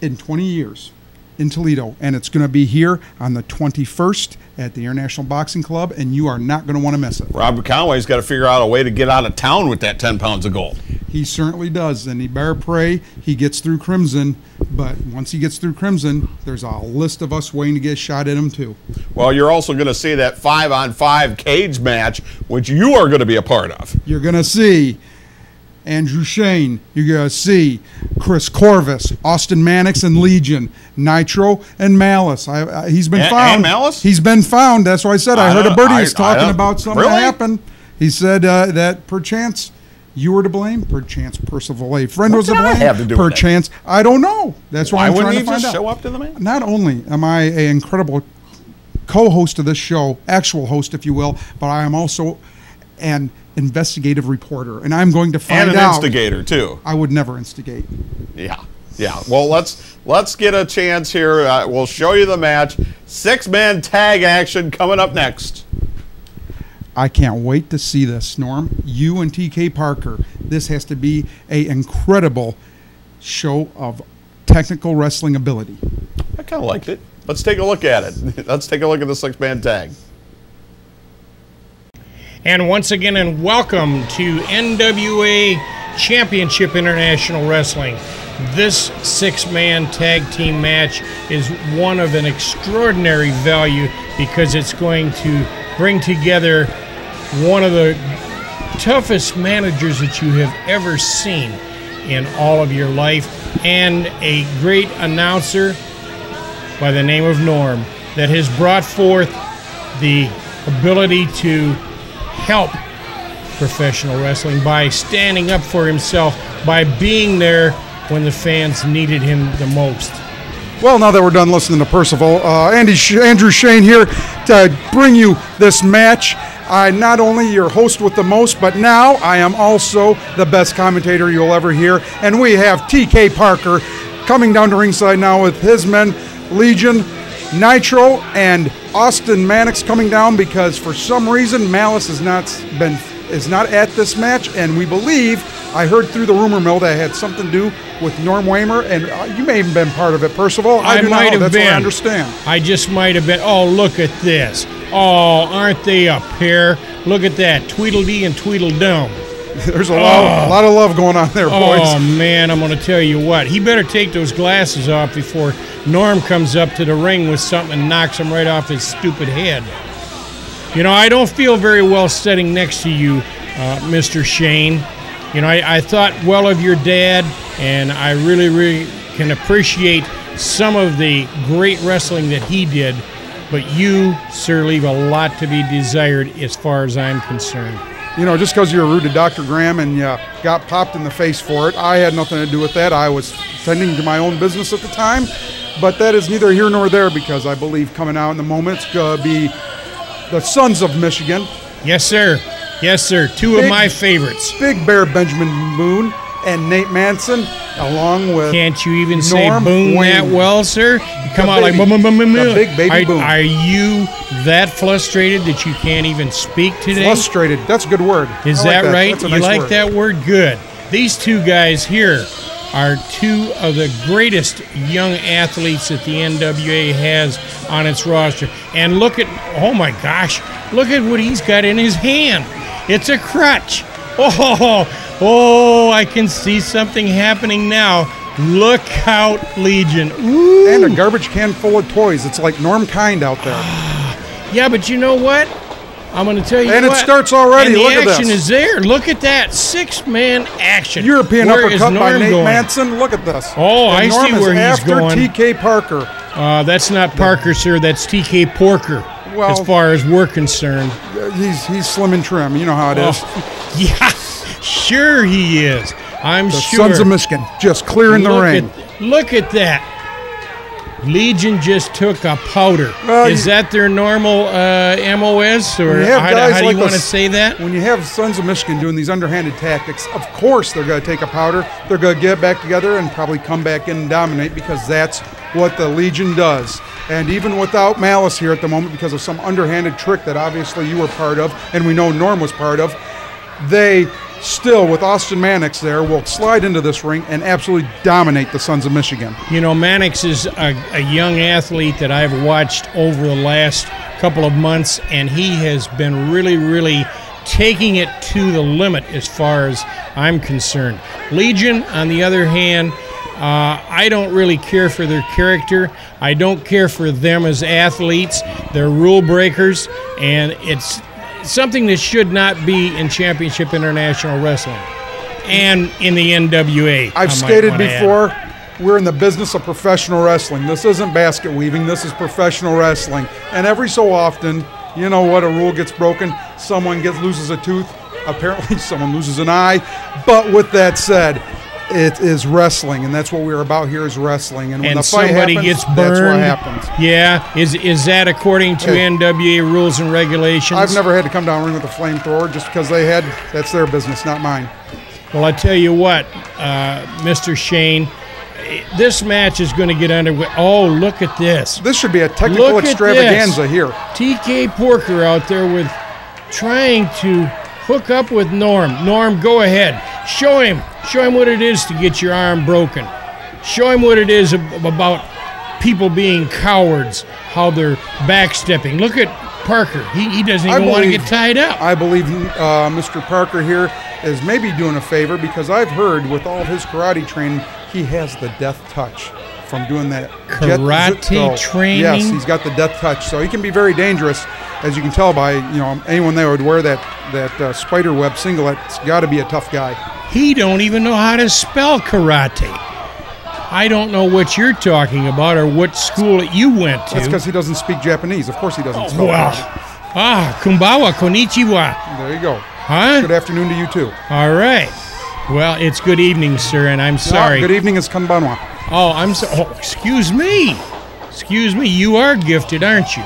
[SPEAKER 4] in 20 years. In Toledo, and it's going to be here on the 21st at the International Boxing Club, and you are not going to want to miss it.
[SPEAKER 3] Robert Conway's got to figure out a way to get out of town with that 10 pounds of gold.
[SPEAKER 4] He certainly does, and he better pray he gets through Crimson, but once he gets through Crimson, there's a list of us waiting to get a shot at him too.
[SPEAKER 3] Well, you're also going to see that 5-on-5 cage match, which you are going to be a part of.
[SPEAKER 4] You're going to see Andrew Shane, you're going to see Chris Corvus, Austin Mannix and Legion, Nitro and Malice. He's been found.
[SPEAKER 3] And Malice?
[SPEAKER 4] He's been found. That's why I said I heard a birdie was talking about something
[SPEAKER 3] really?
[SPEAKER 4] that happened. He said that perchance you were to blame, perchance Percival A. Friend was to blame,
[SPEAKER 3] have to do with
[SPEAKER 4] perchance I don't know. That's why I'm trying to find out.
[SPEAKER 3] Why wouldn't he just show up to the match?
[SPEAKER 4] Not only am I an incredible co-host of this show, actual host, if you will, but I am also an investigative reporter, and I'm going to find out.
[SPEAKER 3] And an instigator too.
[SPEAKER 4] I would never instigate.
[SPEAKER 3] Yeah. Well, let's get a chance here. We'll show you the match. 6-man tag action coming up next.
[SPEAKER 4] I can't wait to see this, Norm. You and TK Parker. This has to be an incredible show of technical wrestling ability.
[SPEAKER 3] I kind of liked it. Let's take a look at it. Let's take a look at the 6-man tag.
[SPEAKER 10] And once again, and welcome to NWA Championship International Wrestling. This 6-man tag team match is one of an extraordinary value because it's going to bring together one of the toughest managers that you have ever seen in all of your life, and a great announcer by the name of Norm that has brought forth the ability to help professional wrestling by standing up for himself, by being there when the fans needed him the most.
[SPEAKER 4] Well, now that we're done listening to Percival, Andrew Shane here to bring you this match. I'm not only your host with the most, but now I am also the best commentator you'll ever hear. And we have TK Parker coming down to ringside now with his men, Legion, Nitro, and Austin Mannix coming down because for some reason Malice is not at this match, and we believe, I heard through the rumor mill that it had something to do with Norm Waymer, and you may have been part of it, Percival. I do not know. That's what I understand.
[SPEAKER 10] I just might have been. Oh, look at this. Oh, aren't they a pair? Look at that. Tweedledee and Tweedledum.
[SPEAKER 4] There's a lot of love going on there, boys.
[SPEAKER 10] Oh, man, I'm going to tell you what. He better take those glasses off before Norm comes up to the ring with something and knocks him right off his stupid head. You know, I don't feel very well sitting next to you, Mr. Shane. You know, I thought well of your dad, and I really, really can appreciate some of the great wrestling that he did, but you, sir, leave a lot to be desired as far as I'm concerned.
[SPEAKER 4] You know, just because you're rude to Dr. Graham and you got popped in the face for it, I had nothing to do with that. I was tending to my own business at the time, but that is neither here nor there because I believe coming out in the moment it's going to be the Sons of Michigan.
[SPEAKER 10] Yes, sir. Yes, sir. Two of my favorites.
[SPEAKER 4] Big Bear Benjamin Boone and Nate Manson, along with
[SPEAKER 10] Can't you even
[SPEAKER 4] Norm
[SPEAKER 10] say Boone
[SPEAKER 4] Wayne.
[SPEAKER 10] that well, sir? You come out like boom, boom, boom, boom, boom.
[SPEAKER 4] The big baby Boone.
[SPEAKER 10] Are you that frustrated that you can't even speak today?
[SPEAKER 4] Frustrated. That's a good word.
[SPEAKER 10] Is
[SPEAKER 4] I like
[SPEAKER 10] that right?
[SPEAKER 4] That's a
[SPEAKER 10] You
[SPEAKER 4] nice
[SPEAKER 10] like
[SPEAKER 4] word.
[SPEAKER 10] that word? Good. These two guys here are two of the greatest young athletes that the NWA has on its roster. And look at, oh my gosh, look at what he's got in his hand. It's a crutch. Oh, I can see something happening now. Look out, Legion. Ooh.
[SPEAKER 4] And a garbage can full of toys. It's like Norm Kind out there.
[SPEAKER 10] Yeah, but you know what? I'm going to tell you
[SPEAKER 4] and
[SPEAKER 10] what.
[SPEAKER 4] it starts already.
[SPEAKER 10] And
[SPEAKER 4] Look
[SPEAKER 10] the
[SPEAKER 4] at
[SPEAKER 10] action
[SPEAKER 4] this.
[SPEAKER 10] is there. Look at that. 6-man action.
[SPEAKER 4] European
[SPEAKER 10] Where is
[SPEAKER 4] uppercut by
[SPEAKER 10] Norm
[SPEAKER 4] Nate
[SPEAKER 10] going?
[SPEAKER 4] Manson. Look at this.
[SPEAKER 10] Oh,
[SPEAKER 4] and
[SPEAKER 10] I
[SPEAKER 4] Norm
[SPEAKER 10] see
[SPEAKER 4] is
[SPEAKER 10] where he's
[SPEAKER 4] after
[SPEAKER 10] going.
[SPEAKER 4] TK Parker.
[SPEAKER 10] That's not Parker, sir. That's TK Porker.
[SPEAKER 4] Well,
[SPEAKER 10] as far as we're concerned.
[SPEAKER 4] He's slim and trim. You know how it is.
[SPEAKER 10] Yeah, sure he is. I'm
[SPEAKER 4] the
[SPEAKER 10] sure.
[SPEAKER 4] Sons of Michigan just clearing the ring.
[SPEAKER 10] Look at that. Legion just took a powder. Is that their normal MOS, or how do you want to say that?
[SPEAKER 4] When you have Sons of Michigan doing these underhanded tactics, of course they're going to take a powder. They're going to get back together and probably come back in and dominate, because that's what the Legion does. And even without Malice here at the moment, because of some underhanded trick that obviously you were part of, and we know Norm was part of, they still, with Austin Mannix there, will slide into this ring and absolutely dominate the Sons of Michigan.
[SPEAKER 10] You know, Mannix is a young athlete that I've watched over the last couple of months, and he has been really, really taking it to the limit as far as I'm concerned. Legion, on the other hand, I don't really care for their character. I don't care for them as athletes. They're rule breakers, and it's something that should not be in Championship International Wrestling and in the NWA.
[SPEAKER 4] I've stated before, we're in the business of professional wrestling. This isn't basket weaving. This is professional wrestling. And every so often, you know what, a rule gets broken. Someone loses a tooth. Apparently someone loses an eye. But with that said, it is wrestling, and that's what we're about here, is wrestling. And when the fight
[SPEAKER 10] somebody
[SPEAKER 4] happens,
[SPEAKER 10] gets burned,
[SPEAKER 4] that's what happens.
[SPEAKER 10] Yeah, is that according to NWA rules and regulations?
[SPEAKER 4] I've never had to come down ring with a flamethrower just because they had. That's their business, not mine.
[SPEAKER 10] Well, I tell you what, Mr. Shane, this match is going to get underway. Oh, look at this.
[SPEAKER 4] This should be a technical extravaganza here.
[SPEAKER 10] TK Porker out there with trying to hook up with Norm. Norm, go ahead. Show him what it is to get your arm broken. Show him what it is about people being cowards, how they're backstepping. Look at Parker. He doesn't even want to get tied up.
[SPEAKER 4] I believe Mr. Parker here is maybe doing a favor, because I've heard with all of his karate training, he has the death touch from doing that
[SPEAKER 10] karate training.
[SPEAKER 4] Yes, he's got the death touch, so he can be very dangerous, as you can tell by anyone that would wear that spider web singlet. It's got to be a tough guy.
[SPEAKER 10] He don't even know how to spell karate. I don't know what you're talking about or what school you went to.
[SPEAKER 4] That's because he doesn't speak Japanese. Of course he doesn't spell karate.
[SPEAKER 10] Kumbawa, konnichiwa.
[SPEAKER 4] There you go.
[SPEAKER 10] Huh?
[SPEAKER 4] Good afternoon to you too.
[SPEAKER 10] All right. Well, it's good evening, sir, and I'm sorry.
[SPEAKER 4] Good evening is konbanwa.
[SPEAKER 10] Excuse me. Excuse me. You are gifted, aren't you?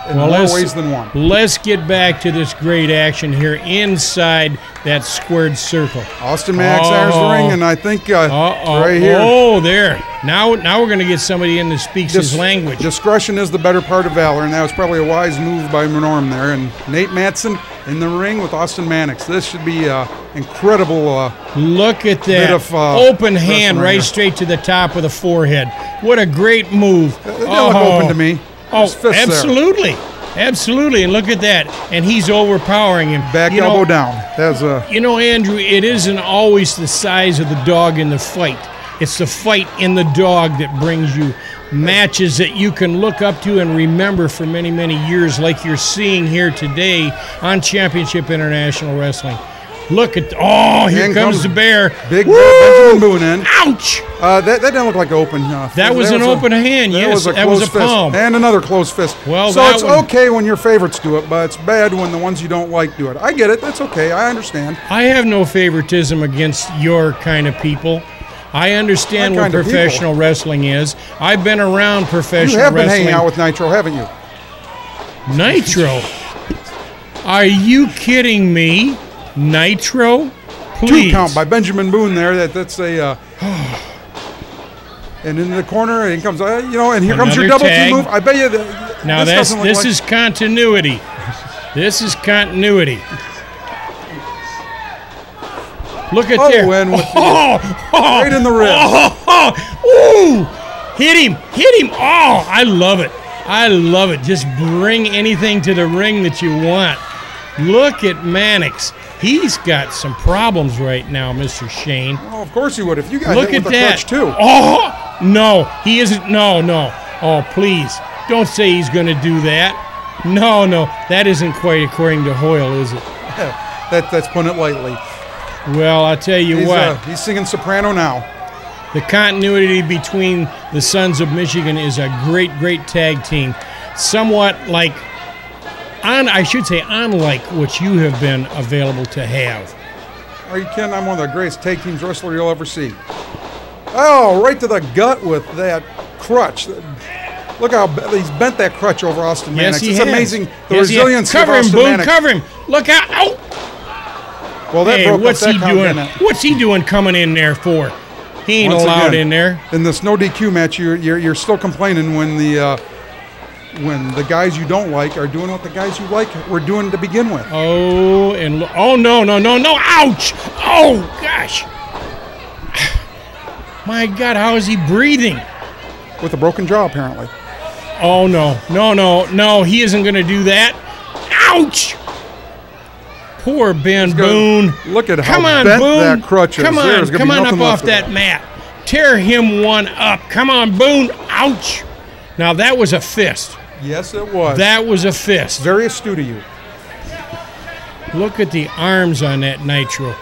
[SPEAKER 4] In more ways than one.
[SPEAKER 10] Let's get back to this great action here inside that squared circle.
[SPEAKER 4] Austin Mannix enters the ring, and I think right here.
[SPEAKER 10] Oh, there. Now we're going to get somebody in that speaks his language.
[SPEAKER 4] Discretion is the better part of valor, and that was probably a wise move by Norm there. And Nate Matson in the ring with Austin Mannix. This should be incredible.
[SPEAKER 10] Look at that. Open hand right straight to the top of the forehead. What a great move.
[SPEAKER 4] They look open to me.
[SPEAKER 10] Oh, absolutely. Absolutely. And look at that. And he's overpowering him.
[SPEAKER 4] Back elbow down. That's
[SPEAKER 10] Andrew, it isn't always the size of the dog in the fight. It's the fight in the dog that brings you matches that you can look up to and remember for many, many years, like you're seeing here today on Championship International Wrestling. Look at, here comes the bear.
[SPEAKER 4] Big Benjamin Boone in.
[SPEAKER 10] Ouch!
[SPEAKER 4] That didn't look like open.
[SPEAKER 10] That was an open hand, yes. That was a palm.
[SPEAKER 4] And another closed fist.
[SPEAKER 10] Well,
[SPEAKER 4] so it's okay when your favorites do it, but it's bad when the ones you don't like do it. I get it. That's okay. I understand.
[SPEAKER 10] I have no favoritism against your kind of people. I understand what professional wrestling is. I've been around professional wrestling. You have been
[SPEAKER 4] hanging out with Nitro, haven't you?
[SPEAKER 10] Nitro? Are you kidding me? Nitro? Please.
[SPEAKER 4] 2 count by Benjamin Boone there. That's a... and in the corner, and comes, and here comes your double team move. I bet you that...
[SPEAKER 10] Now this is continuity. This is continuity. Look at there.
[SPEAKER 4] Right in the ribs.
[SPEAKER 10] Ooh! Hit him. Oh, I love it. I love it. Just bring anything to the ring that you want. Look at Mannix. He's got some problems right now, Mr. Shane.
[SPEAKER 4] Well, of course he would. If you got hit with the crutch too.
[SPEAKER 10] Oh, no. He isn't. No. Oh, please. Don't say he's going to do that. No. That isn't quite according to Hoyle, is it?
[SPEAKER 4] That's putting it lightly.
[SPEAKER 10] Well, I'll tell you what.
[SPEAKER 4] He's singing soprano now.
[SPEAKER 10] The continuity between the Sons of Michigan is a great, great tag team. Somewhat like, unlike what you have been available to have.
[SPEAKER 4] Are you kidding? I'm one of the greatest tag teams wrestler you'll ever see. Oh, right to the gut with that crutch. Look how he's bent that crutch over Austin Mannix.
[SPEAKER 10] Yes,
[SPEAKER 4] it's amazing the
[SPEAKER 10] yes,
[SPEAKER 4] resilience
[SPEAKER 10] cover
[SPEAKER 4] of
[SPEAKER 10] him,
[SPEAKER 4] Austin
[SPEAKER 10] Boone,
[SPEAKER 4] Mannix.
[SPEAKER 10] cover him. Look out. Oh.
[SPEAKER 4] Well, that
[SPEAKER 10] Hey,
[SPEAKER 4] broke
[SPEAKER 10] what's
[SPEAKER 4] up
[SPEAKER 10] he
[SPEAKER 4] that count,
[SPEAKER 10] doing?
[SPEAKER 4] didn't it?
[SPEAKER 10] What's he doing coming in there for? He ain't
[SPEAKER 4] Once
[SPEAKER 10] allowed
[SPEAKER 4] again,
[SPEAKER 10] in there.
[SPEAKER 4] In this no DQ match, you're still complaining when the guys you don't like are doing what the guys you like were doing to begin with.
[SPEAKER 10] Oh, and oh no! Ouch! Oh gosh! My God, how is he breathing?
[SPEAKER 4] With a broken jaw, apparently.
[SPEAKER 10] Oh no! He isn't going to do that. Ouch! Poor Ben Boone.
[SPEAKER 4] Look at how
[SPEAKER 10] Come on,
[SPEAKER 4] bent
[SPEAKER 10] Boone.
[SPEAKER 4] that crutch is.
[SPEAKER 10] Come
[SPEAKER 4] There's
[SPEAKER 10] on,
[SPEAKER 4] gonna
[SPEAKER 10] come
[SPEAKER 4] be
[SPEAKER 10] on
[SPEAKER 4] nothing
[SPEAKER 10] up
[SPEAKER 4] left
[SPEAKER 10] off
[SPEAKER 4] of
[SPEAKER 10] that mat. Tear him one up. Come on, Boone. Ouch! Now that was a fist.
[SPEAKER 4] Yes, it was.
[SPEAKER 10] That was a fist.
[SPEAKER 4] Very astute of you.
[SPEAKER 10] Look at the arms on that Nitro.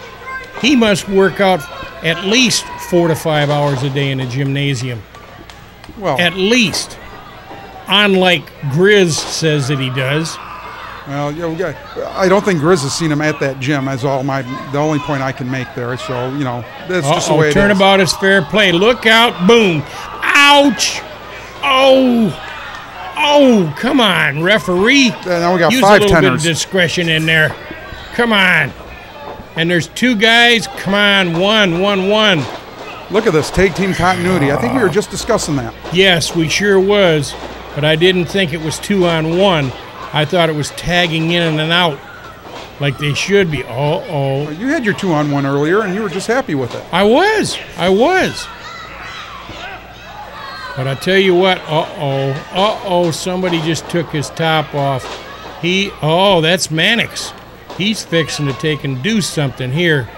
[SPEAKER 10] He must work out at least 4 to 5 hours a day in a gymnasium.
[SPEAKER 4] Well,
[SPEAKER 10] At least. Unlike Grizz says that he does.
[SPEAKER 4] well, yeah, I don't think Grizz has seen him at that gym. That's the only point I can make there. So that's just the way it is.
[SPEAKER 10] Turnabout is fair play. Look out, boom. Ouch. Oh, come on, referee.
[SPEAKER 4] Now we got
[SPEAKER 10] Use
[SPEAKER 4] 5
[SPEAKER 10] a little bit of
[SPEAKER 4] tenors.
[SPEAKER 10] discretion in there. Come on. And there's 2 guys. Come on, 1.
[SPEAKER 4] Look at this tag team continuity. I think we were just discussing that.
[SPEAKER 10] Yes, we sure was. But I didn't think it was 2-on-1. I thought it was tagging in and out like they should be. Uh-oh.
[SPEAKER 4] You had your 2-on-1 earlier, and you were just happy with it.
[SPEAKER 10] I was. But I tell you what, somebody just took his top off. That's Mannix. He's fixing to take and do something here.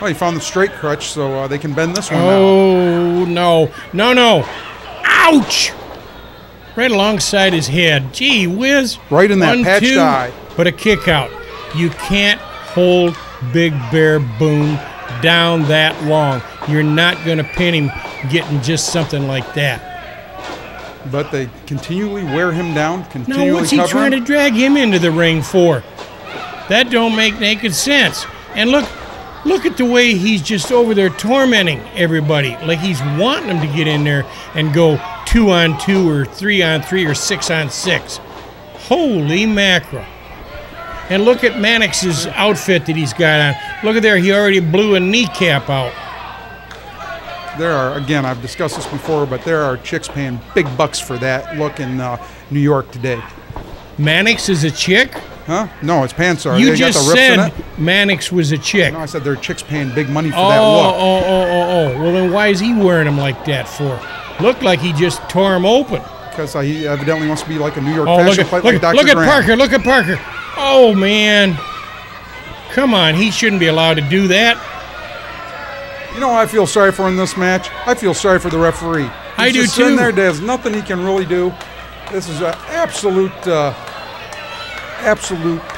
[SPEAKER 4] Well, he found the straight crutch, so they can bend this one now.
[SPEAKER 10] Oh, no. Ouch! Right alongside his head. Gee whiz.
[SPEAKER 4] Right in that
[SPEAKER 10] 1,
[SPEAKER 4] patched
[SPEAKER 10] 2,
[SPEAKER 4] eye.
[SPEAKER 10] But a kick out. You can't hold Big Bear Boone down that long. You're not going to pin him getting just something like that.
[SPEAKER 4] But they continually wear him down, continually
[SPEAKER 10] Now, what's he
[SPEAKER 4] cover
[SPEAKER 10] trying
[SPEAKER 4] him.
[SPEAKER 10] to drag him into the ring for? That don't make naked sense. And look at the way he's just over there tormenting everybody. Like he's wanting them to get in there and go 2-on-2 or 3-on-3 or 6-on-6. Holy mackerel. And look at Mannix's outfit that he's got on. Look at there, he already blew a kneecap out.
[SPEAKER 4] There are, again, I've discussed this before, but there are chicks paying big bucks for that look in New York today.
[SPEAKER 10] Mannix is a chick?
[SPEAKER 4] Huh? No, it's Pansar.
[SPEAKER 10] You
[SPEAKER 4] They got
[SPEAKER 10] just
[SPEAKER 4] the rips in
[SPEAKER 10] said
[SPEAKER 4] it.
[SPEAKER 10] Mannix was a chick.
[SPEAKER 4] No, I said there are chicks paying big money for that look.
[SPEAKER 10] Well, then why is he wearing them like that for? Looked like he just tore him open.
[SPEAKER 4] Because he evidently wants to be like a New York
[SPEAKER 10] Oh,
[SPEAKER 4] fashion plate like Dr.
[SPEAKER 10] look at
[SPEAKER 4] Graham.
[SPEAKER 10] Parker. Look at Parker. Oh, man. Come on. He shouldn't be allowed to do that.
[SPEAKER 4] You know what I feel sorry for in this match? I feel sorry for the referee. He's
[SPEAKER 10] I do
[SPEAKER 4] just sitting
[SPEAKER 10] too.
[SPEAKER 4] there, there's nothing he can really do. This is an absolute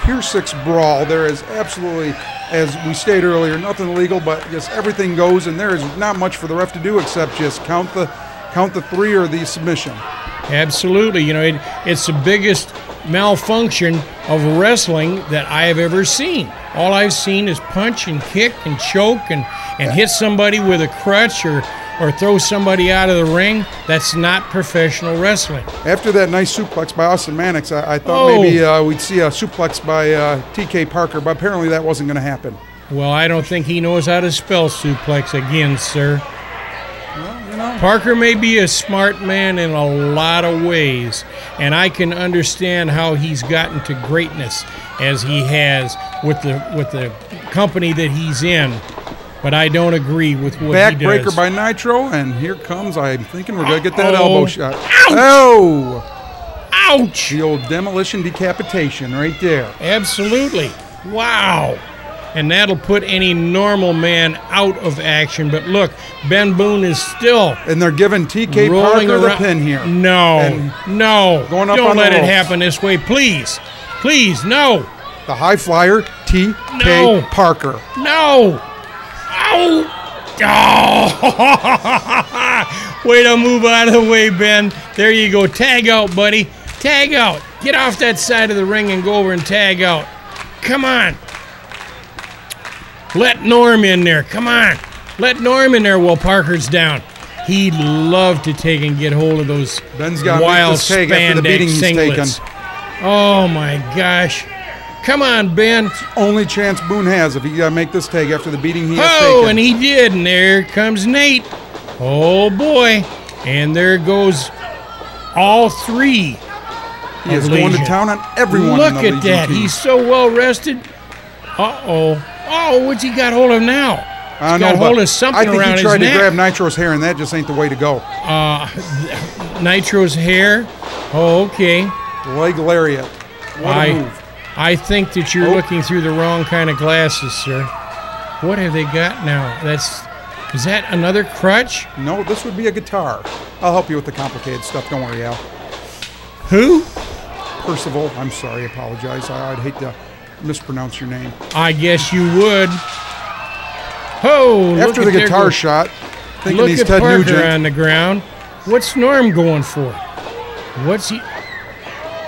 [SPEAKER 4] Pier 6 brawl. There is absolutely, as we stated earlier, nothing illegal, but just everything goes, and there is not much for the ref to do except just count the 3 or the submission.
[SPEAKER 10] Absolutely. You know, it's the biggest malfunction of wrestling that I have ever seen. All I've seen is punch and kick and choke and hit somebody with a crutch or throw somebody out of the ring. That's not professional wrestling.
[SPEAKER 4] After that nice suplex by Austin Mannix, I thought maybe we'd see a suplex by TK Parker, but apparently that wasn't going to happen.
[SPEAKER 10] Well, I don't think he knows how to spell suplex again, sir.
[SPEAKER 4] Well, you know.
[SPEAKER 10] Parker may be a smart man in a lot of ways, and I can understand how he's gotten to greatness as he has with the company that he's in. But I don't agree with what he does.
[SPEAKER 4] Backbreaker by Nitro, and here comes, I'm thinking we're going to get that
[SPEAKER 10] Uh-oh.
[SPEAKER 4] elbow shot.
[SPEAKER 10] Ouch!
[SPEAKER 4] Oh!
[SPEAKER 10] Ouch!
[SPEAKER 4] The old demolition decapitation right there.
[SPEAKER 10] Absolutely. Wow. And that'll put any normal man out of action. But look, Ben Boone is still
[SPEAKER 4] And they're giving TK
[SPEAKER 10] rolling
[SPEAKER 4] Parker the
[SPEAKER 10] around.
[SPEAKER 4] pin here.
[SPEAKER 10] No,
[SPEAKER 4] And
[SPEAKER 10] no.
[SPEAKER 4] going up
[SPEAKER 10] Don't
[SPEAKER 4] on the
[SPEAKER 10] let it
[SPEAKER 4] ropes.
[SPEAKER 10] happen this way, please. Please, no.
[SPEAKER 4] The high flyer, TK
[SPEAKER 10] No.
[SPEAKER 4] Parker.
[SPEAKER 10] No. Ow. Oh. Way to move out of the way, Ben. There you go. Tag out, buddy. Tag out. Get off that side of the ring and go over and tag out. Come on. Let Norm in there. Come on. Let Norm in there while Parker's down. He'd love to take and get hold of those
[SPEAKER 4] Ben's got
[SPEAKER 10] wild
[SPEAKER 4] this take after the beating he's
[SPEAKER 10] singlets.
[SPEAKER 4] taken.
[SPEAKER 10] Oh my gosh. Come on, Ben.
[SPEAKER 4] Only chance Boone has if he got to make this take after the beating he has
[SPEAKER 10] Oh,
[SPEAKER 4] taken.
[SPEAKER 10] and he did. And there comes Nate. Oh boy. And there goes all three.
[SPEAKER 4] He is going to town on everyone.
[SPEAKER 10] Look
[SPEAKER 4] in the
[SPEAKER 10] at
[SPEAKER 4] Legion
[SPEAKER 10] that.
[SPEAKER 4] team.
[SPEAKER 10] He's so well rested. Uh-oh. Oh, what's he got hold of now?
[SPEAKER 4] I
[SPEAKER 10] He's
[SPEAKER 4] know,
[SPEAKER 10] got hold of something
[SPEAKER 4] I think
[SPEAKER 10] around
[SPEAKER 4] he tried
[SPEAKER 10] his
[SPEAKER 4] to
[SPEAKER 10] neck.
[SPEAKER 4] grab Nitro's hair, and that just ain't the way to go.
[SPEAKER 10] Nitro's hair. Oh, okay.
[SPEAKER 4] Leg lariat. What a move.
[SPEAKER 10] I think that you're looking through the wrong kind of glasses, sir. What have they got now? Is that another crutch?
[SPEAKER 4] No, this would be a guitar. I'll help you with the complicated stuff. Don't worry, Al.
[SPEAKER 10] Who?
[SPEAKER 4] Percival. I'm sorry. Apologize. I'd hate to mispronounce your name.
[SPEAKER 10] I guess you would. Oh,
[SPEAKER 4] After the guitar shot, thinking
[SPEAKER 10] look
[SPEAKER 4] he's
[SPEAKER 10] at
[SPEAKER 4] Ted
[SPEAKER 10] Parker
[SPEAKER 4] Nugent.
[SPEAKER 10] on the ground. What's Norm going for? What's he?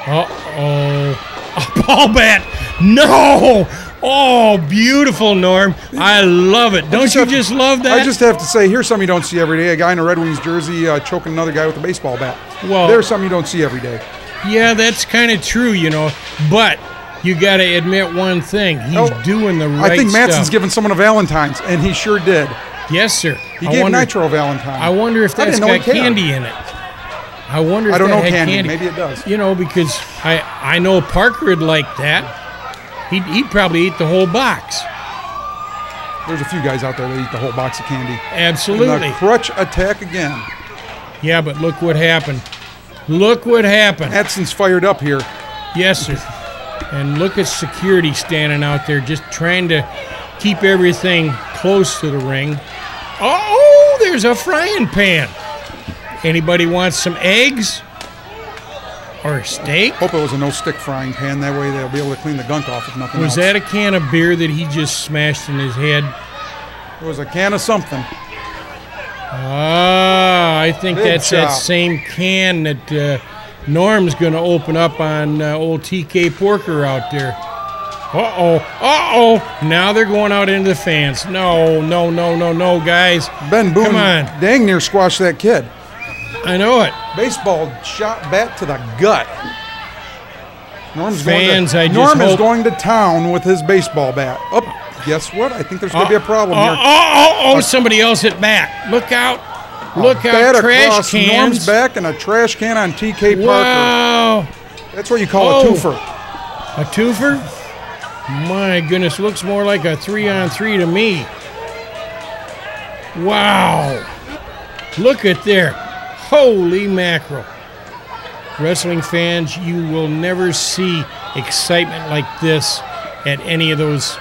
[SPEAKER 10] Uh-oh. A ball bat. No! Oh, beautiful, Norm. I love it. Don't you just love that?
[SPEAKER 4] I just have to say, here's something you don't see every day. A guy in a Red Wings jersey choking another guy with a baseball bat.
[SPEAKER 10] Well,
[SPEAKER 4] there's something you don't see every day.
[SPEAKER 10] Yeah, that's kind of true, you know. But you got to admit one thing. He's doing the right stuff.
[SPEAKER 4] I think Matson's giving someone a Valentine's, and he sure did.
[SPEAKER 10] Yes, sir.
[SPEAKER 4] He gave Nitro a Valentine.
[SPEAKER 10] I wonder if that's got candy in it. I wonder if
[SPEAKER 4] I don't
[SPEAKER 10] that
[SPEAKER 4] know
[SPEAKER 10] had
[SPEAKER 4] candy. Maybe it does.
[SPEAKER 10] You know, because I know Parker would like that. He'd probably eat the whole box.
[SPEAKER 4] There's a few guys out there that eat the whole box of candy.
[SPEAKER 10] Absolutely.
[SPEAKER 4] And the crutch attack again.
[SPEAKER 10] Yeah, but look what happened. Look what happened.
[SPEAKER 4] Matson's fired up here.
[SPEAKER 10] Yes, sir. And look at security standing out there just trying to keep everything close to the ring. Oh, there's a frying pan. Anybody want some eggs? Or a steak?
[SPEAKER 4] Hope it was a no-stick frying pan. That way they'll be able to clean the gunk off if nothing else.
[SPEAKER 10] Was that a can of beer that he just smashed in his head?
[SPEAKER 4] It was a can of something.
[SPEAKER 10] Ah, I think that's that same can that Norm's going to open up on old TK Porker out there. Uh-oh. Now they're going out into the fans. No, guys.
[SPEAKER 4] Ben Boone
[SPEAKER 10] come on.
[SPEAKER 4] Dang near squashed that kid.
[SPEAKER 10] I know it.
[SPEAKER 4] Baseball shot bat to the gut. Norm is going to town with his baseball bat. Oh, guess what? I think there's going to be a problem here.
[SPEAKER 10] Somebody else at bat. Look out. Look
[SPEAKER 4] bat
[SPEAKER 10] out, trash
[SPEAKER 4] across
[SPEAKER 10] cans.
[SPEAKER 4] Norm's back and a trash can on TK Parker.
[SPEAKER 10] Wow.
[SPEAKER 4] That's what you call a twofer.
[SPEAKER 10] A twofer? My goodness, looks more like a 3-on-3 to me. Wow. Look at there. Holy mackerel. Wrestling fans, you will never see excitement like this at any of those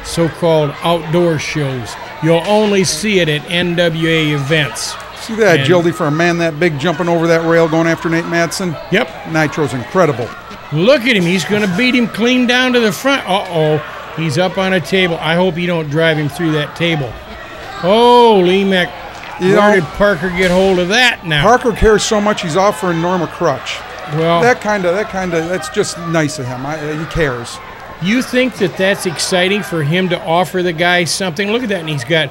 [SPEAKER 10] so-called outdoor shows. You'll only see it at NWA events.
[SPEAKER 4] See that agility for a man that big jumping over that rail going after Nate Matson?
[SPEAKER 10] Yep.
[SPEAKER 4] Nitro's incredible.
[SPEAKER 10] Look at him. He's going to beat him clean down to the front. Uh-oh. He's up on a table. I hope you don't drive him through that table. Holy mac. Where did Parker get hold of that now?
[SPEAKER 4] Parker cares so much he's offering Norm a crutch.
[SPEAKER 10] Well,
[SPEAKER 4] that's just nice of him. He cares.
[SPEAKER 10] You think that that's exciting for him to offer the guy something? Look at that, and he's got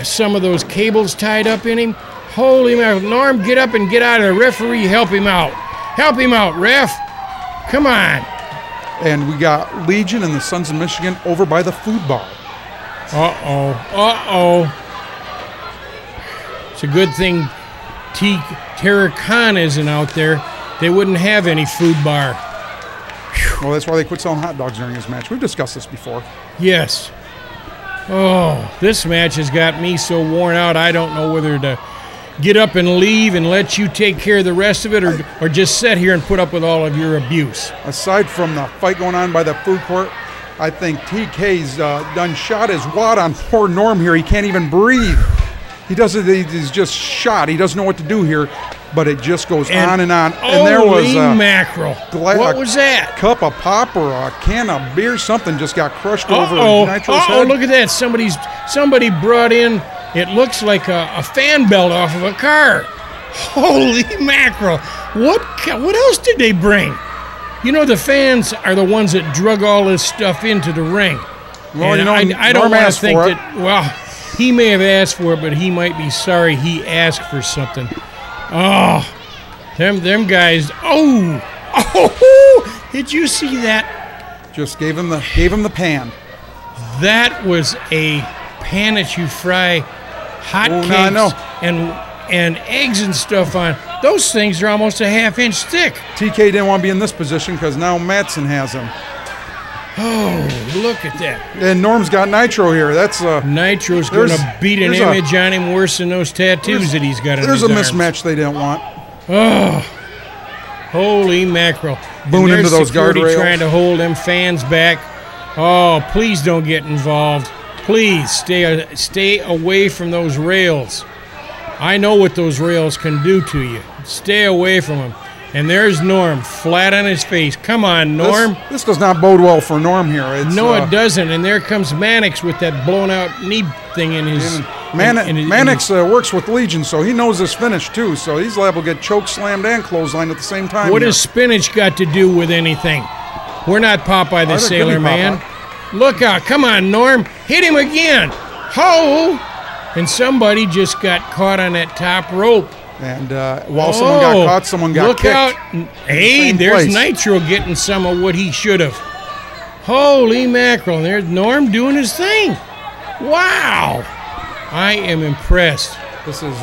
[SPEAKER 10] some of those cables tied up in him. Holy mackerel. Norm, get up and get out of there. Referee, help him out. Help him out, ref. Come on.
[SPEAKER 4] And we got Legion and the Sons of Michigan over by the food bar.
[SPEAKER 10] Uh-oh. It's a good thing Tara Khan isn't out there. They wouldn't have any food bar.
[SPEAKER 4] Well, that's why they quit selling hot dogs during this match. We've discussed this before.
[SPEAKER 10] Yes. Oh, this match has got me so worn out, I don't know whether to get up and leave and let you take care of the rest of it or just sit here and put up with all of your abuse.
[SPEAKER 4] Aside from the fight going on by the food court, I think TK's done shot his wad on poor Norm here. He can't even breathe. He's just shot. He doesn't know what to do here, but it just goes on and on. And there was
[SPEAKER 10] mackerel. What was that?
[SPEAKER 4] Cup of pop or a can of beer, something just got crushed over Nitro's head.
[SPEAKER 10] Look at that. Somebody brought in, it looks like a fan belt off of a car. Holy mackerel. What else did they bring? You know, the fans are the ones that drug all this stuff into the ring.
[SPEAKER 4] Well,
[SPEAKER 10] and I don't want to think that, well, He may have asked for it, but he might be sorry he asked for something. Oh, them guys. Oh, did you see that?
[SPEAKER 4] Just gave him the pan.
[SPEAKER 10] That was a pan that you fry hot cakes and eggs and stuff on. Those things are almost a 1/2 inch thick.
[SPEAKER 4] TK didn't want to be in this position because now Madsen has him.
[SPEAKER 10] Oh, look at that.
[SPEAKER 4] And Norm's got Nitro here. That's
[SPEAKER 10] Nitro's going to beat an image on him worse than those tattoos that he's got on his arms.
[SPEAKER 4] There's a mismatch they didn't want.
[SPEAKER 10] Oh, holy mackerel.
[SPEAKER 4] Boon into those guardrails.
[SPEAKER 10] Trying to hold them fans back. Oh, please don't get involved. Please stay away from those rails. I know what those rails can do to you. Stay away from them. And there's Norm, flat on his face. Come on, Norm.
[SPEAKER 4] This does not bode well for Norm here.
[SPEAKER 10] It doesn't. And there comes Mannix with that blown-out knee thing in his...
[SPEAKER 4] Mannix works with Legion, so he knows his finish, too. So he's liable to get choke slammed and clotheslined at the same time.
[SPEAKER 10] What has spinach got to do with anything? We're not Popeye the Sailor Man. Look out. Come on, Norm. Hit him again. Ho! And somebody just got caught on that top rope.
[SPEAKER 4] And while someone got caught, someone got kicked.
[SPEAKER 10] Look out. Hey, there's Nitro getting some of what he should have. Holy mackerel. There's Norm doing his thing. Wow. I am impressed.
[SPEAKER 4] This is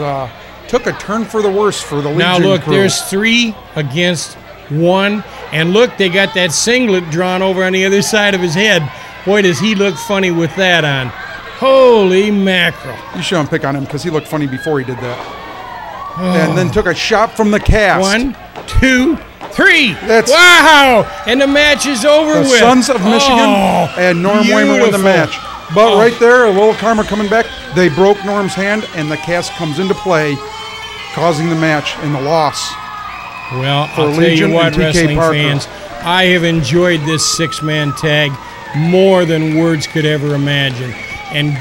[SPEAKER 4] took a turn for the worse for the Legion
[SPEAKER 10] Now look,
[SPEAKER 4] crew.
[SPEAKER 10] there's 3 against 1. And look, they got that singlet drawn over on the other side of his head. Boy, does he look funny with that on. Holy mackerel.
[SPEAKER 4] You shouldn't pick on him because he looked funny before he did that. And then took a shot from the cast.
[SPEAKER 10] 1, 2, 3. Wow! And the match is over with.
[SPEAKER 4] The Sons of Michigan and Norm Waymer win the match. But right there, a little karma coming back. They broke Norm's hand, and the cast comes into play, causing the match and the loss.
[SPEAKER 10] Well, I'll tell you what, wrestling fans, I have enjoyed this 6-man tag more than words could ever imagine. And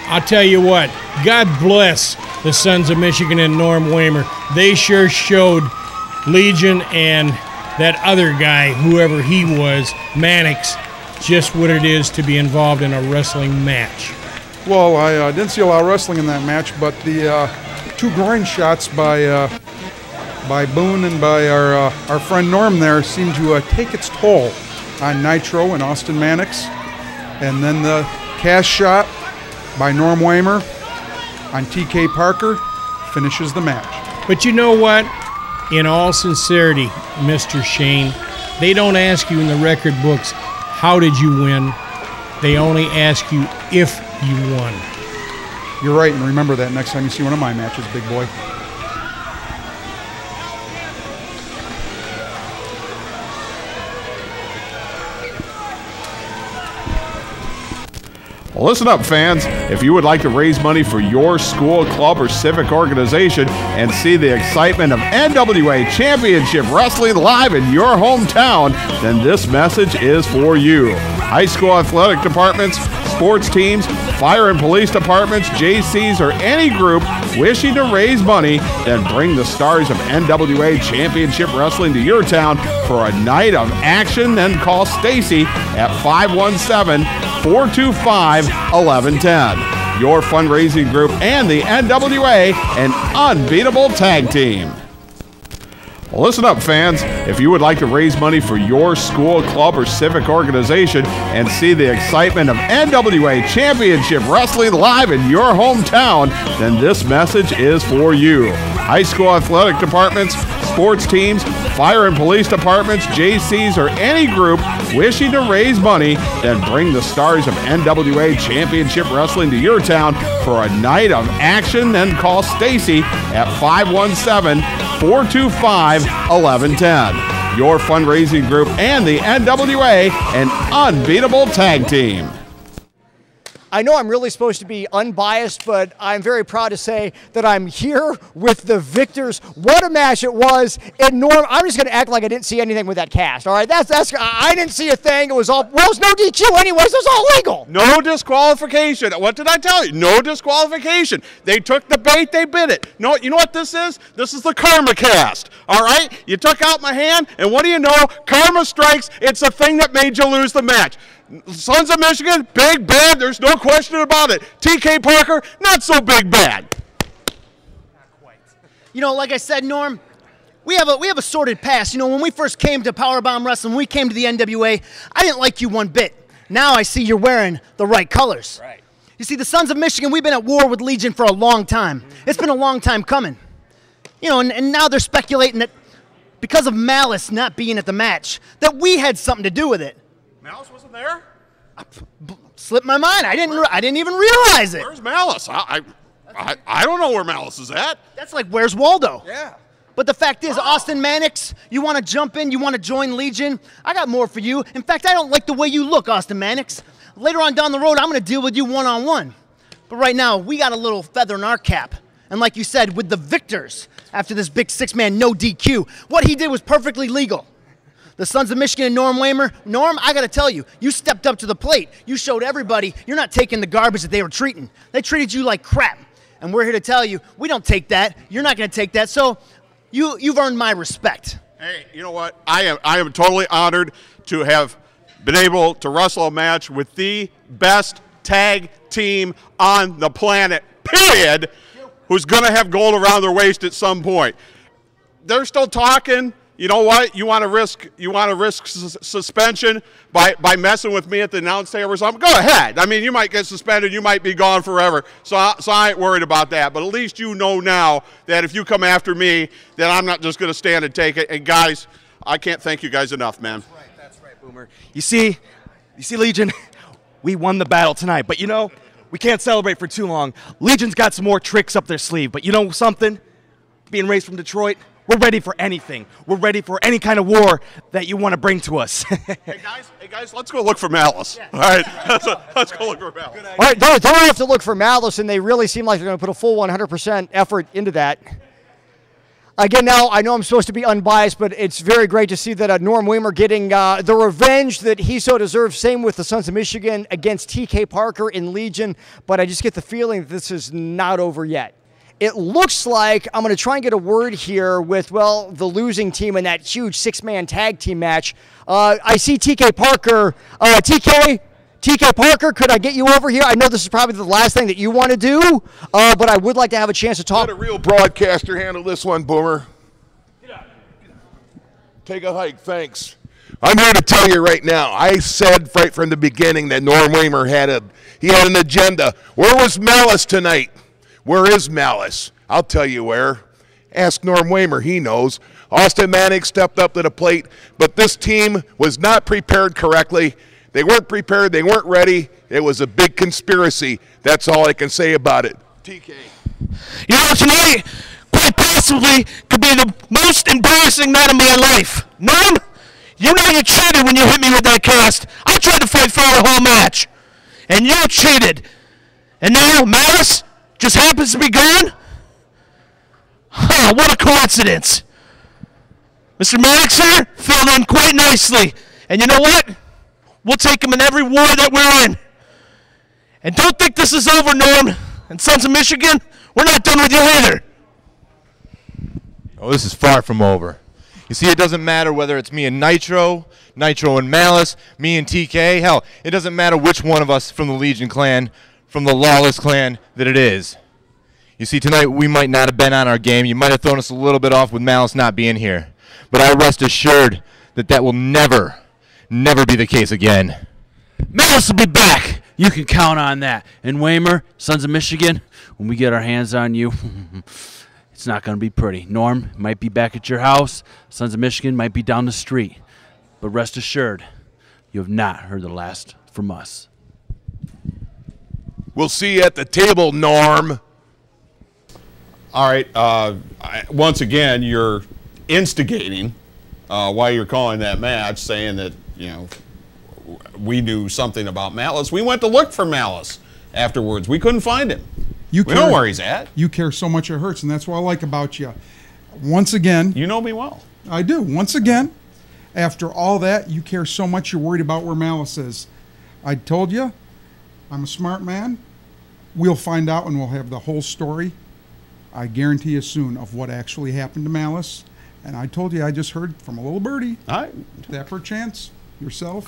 [SPEAKER 10] I'll tell you what, God bless the Sons of Michigan and Norm Waymer. They sure showed Legion and that other guy, whoever he was, Mannix, just what it is to be involved in a wrestling match.
[SPEAKER 4] Well, I didn't see a lot of wrestling in that match, but the 2 groin shots by Boone and by our friend Norm there seemed to take its toll on Nitro and Austin Mannix. And then the cast shot by Norm Waymer on TK Parker finishes the match.
[SPEAKER 10] But you know what? In all sincerity, Mr. Shane, they don't ask you in the record books, how did you win? They only ask you if you won.
[SPEAKER 4] You're right, and remember that next time you see one of my matches, big boy.
[SPEAKER 3] Well, listen up, fans. If you would like to raise money for your school, club, or civic organization and see the excitement of NWA Championship Wrestling live in your hometown, then this message is for you. High school athletic departments, sports teams, fire and police departments, JCs, or any group wishing to raise money, then bring the stars of NWA Championship Wrestling to your town for a night of action. Then call Stacy at 517-425-1110. Your fundraising group and the NWA, an unbeatable tag team. Well, listen up, fans. If you would like to raise money for your school, club, or civic organization and see the excitement of NWA Championship Wrestling live in your hometown, then this message is for you. High school athletic departments, sports teams, fire and police departments, JCs, or any group wishing to raise money, then bring the stars of NWA Championship Wrestling to your town for a night of action. Then call Stacy at 517-425-1110. Your fundraising group and the NWA, an unbeatable tag team.
[SPEAKER 6] I know I'm really supposed to be unbiased, but I'm very proud to say that I'm here with the victors. What a match it was. And Norm, I'm just going to act like I didn't see anything with that cast. All right, I didn't see a thing. It was all, well, it was no DQ anyways. It was all legal.
[SPEAKER 3] No disqualification. What did I tell you? No disqualification. They took the bait, they bit it. No, you know what this is? This is the karma cast. All right? You took out my hand, and what do you know? Karma strikes. It's the thing that made you lose the match.
[SPEAKER 11] Sons of Michigan, big bad. There's no question about it. TK Parker, not so big bad.
[SPEAKER 12] You know, like I said, Norm, we have a sordid past. You know, when we first came to Powerbomb Wrestling, when we came to the NWA, I didn't like you one bit. Now I see you're wearing the right colors. Right. You see, the Sons of Michigan, we've been at war with Legion for a long time. It's been a long time coming. You know, and now they're speculating that because of Malice not being at the match, that we had something to do with it.
[SPEAKER 11] Malice wasn't there?
[SPEAKER 12] Slipped my mind. I didn't even realize it.
[SPEAKER 11] Where's Malice? I don't know where Malice is at.
[SPEAKER 12] That's like, where's Waldo?
[SPEAKER 11] Yeah.
[SPEAKER 12] But the fact is, Austin Mannix, you want to jump in, you want to join Legion, I got more for you. In fact, I don't like the way you look, Austin Mannix. Later on down the road, I'm going to deal with you one-on-one. But right now, we got a little feather in our cap. And like you said, with the victors, after this big six-man no DQ, what he did was perfectly legal. The Sons of Michigan and Norm Waymer, Norm, I got to tell you, you stepped up to the plate. You showed everybody you're not taking the garbage that they were treating. They treated you like crap. And we're here to tell you, we don't take that. You're not going to take that. So you've earned my respect.
[SPEAKER 11] Hey, you know what? I am totally honored to have been able to wrestle a match with the best tag team on the planet, period, who's going to have gold around their waist at some point. They're still talking. You know what? You want to risk suspension by messing with me at the announce table or something? Go ahead. I mean, you might get suspended. You might be gone forever. So I ain't worried about that. But at least you know now that if you come after me, that I'm not just going to stand and take it. And guys, I can't thank you guys enough, man.
[SPEAKER 13] That's right, Boomer. You see, Legion, we won the battle tonight. But you know, we can't celebrate for too long. Legion's got some more tricks up their sleeve. But you know something? Being raised from Detroit, we're ready for anything. We're ready for any kind of war that you want to bring to us.
[SPEAKER 11] Hey guys, let's go look for Malice. Yeah. All right, let's go look for Malice.
[SPEAKER 6] All right, don't have to look for Malice, and they really seem like they're going to put a full 100% effort into that. Again, now, I know I'm supposed to be unbiased, but it's very great to see that Norm Waymer getting the revenge that he so deserves. Same with the Sons of Michigan against TK Parker in Legion, but I just get the feeling that this is not over yet. It looks like I'm going to try and get a word here with, well, the losing team in that huge six-man tag team match. I see TK Parker. TK Parker, could I get you over here? I know this is probably the last thing that you want to do, but I would like to have a chance to talk.
[SPEAKER 5] Let a real broadcaster handle this one, Boomer. Take a hike, thanks. I'm here to tell you right now, I said right from the beginning that Norm Waymer had an agenda. Where was Malice tonight? Where is Malice? I'll tell you where. Ask Norm Waymer, he knows. Austin Mannix stepped up to the plate, but this team was not prepared correctly. They weren't prepared, they weren't ready. It was a big conspiracy. That's all I can say about it. TK.
[SPEAKER 14] You know, tonight, quite possibly, could be the most embarrassing night of my life. Norm, you know you cheated when you hit me with that cast. I tried to fight for the whole match, and you cheated. And now, Malice just happens to be gone? Huh, what a coincidence. Mr. Mannix here filled in quite nicely. And you know what? We'll take him in every war that we're in. And don't think this is over, Norm. And Sons of Michigan, we're not done with you either.
[SPEAKER 8] Oh, this is far from over. You see, it doesn't matter whether it's me and Nitro and Malice, me and TK. Hell, it doesn't matter which one of us from the Legion clan, from the Lawless clan that it is. You see, tonight we might not have been on our game. You might have thrown us a little bit off with Malice not being here. But I rest assured that that will never be the case again.
[SPEAKER 15] Malice will be back. You can count on that. And Waymer, Sons of Michigan, when we get our hands on you, it's not going to be pretty. Norm might be back at your house. Sons of Michigan might be down the street. But rest assured, you have not heard the last from us.
[SPEAKER 5] We'll see you at the table, Norm.
[SPEAKER 3] All right. Once again, you're instigating while you're calling that match, saying that, you know, we knew something about Malice. We went to look for Malice afterwards. We couldn't find him. We know where he's at.
[SPEAKER 4] You care so much it hurts, and that's what I like about you. Once again.
[SPEAKER 3] You know me well.
[SPEAKER 4] I do. Once again, after all that, you care so much you're worried about where Malice is. I told you, I'm a smart man. We'll find out and we'll have the whole story. I guarantee you soon of what actually happened to Malice. And I told you I just heard from a little birdie. That perchance yourself.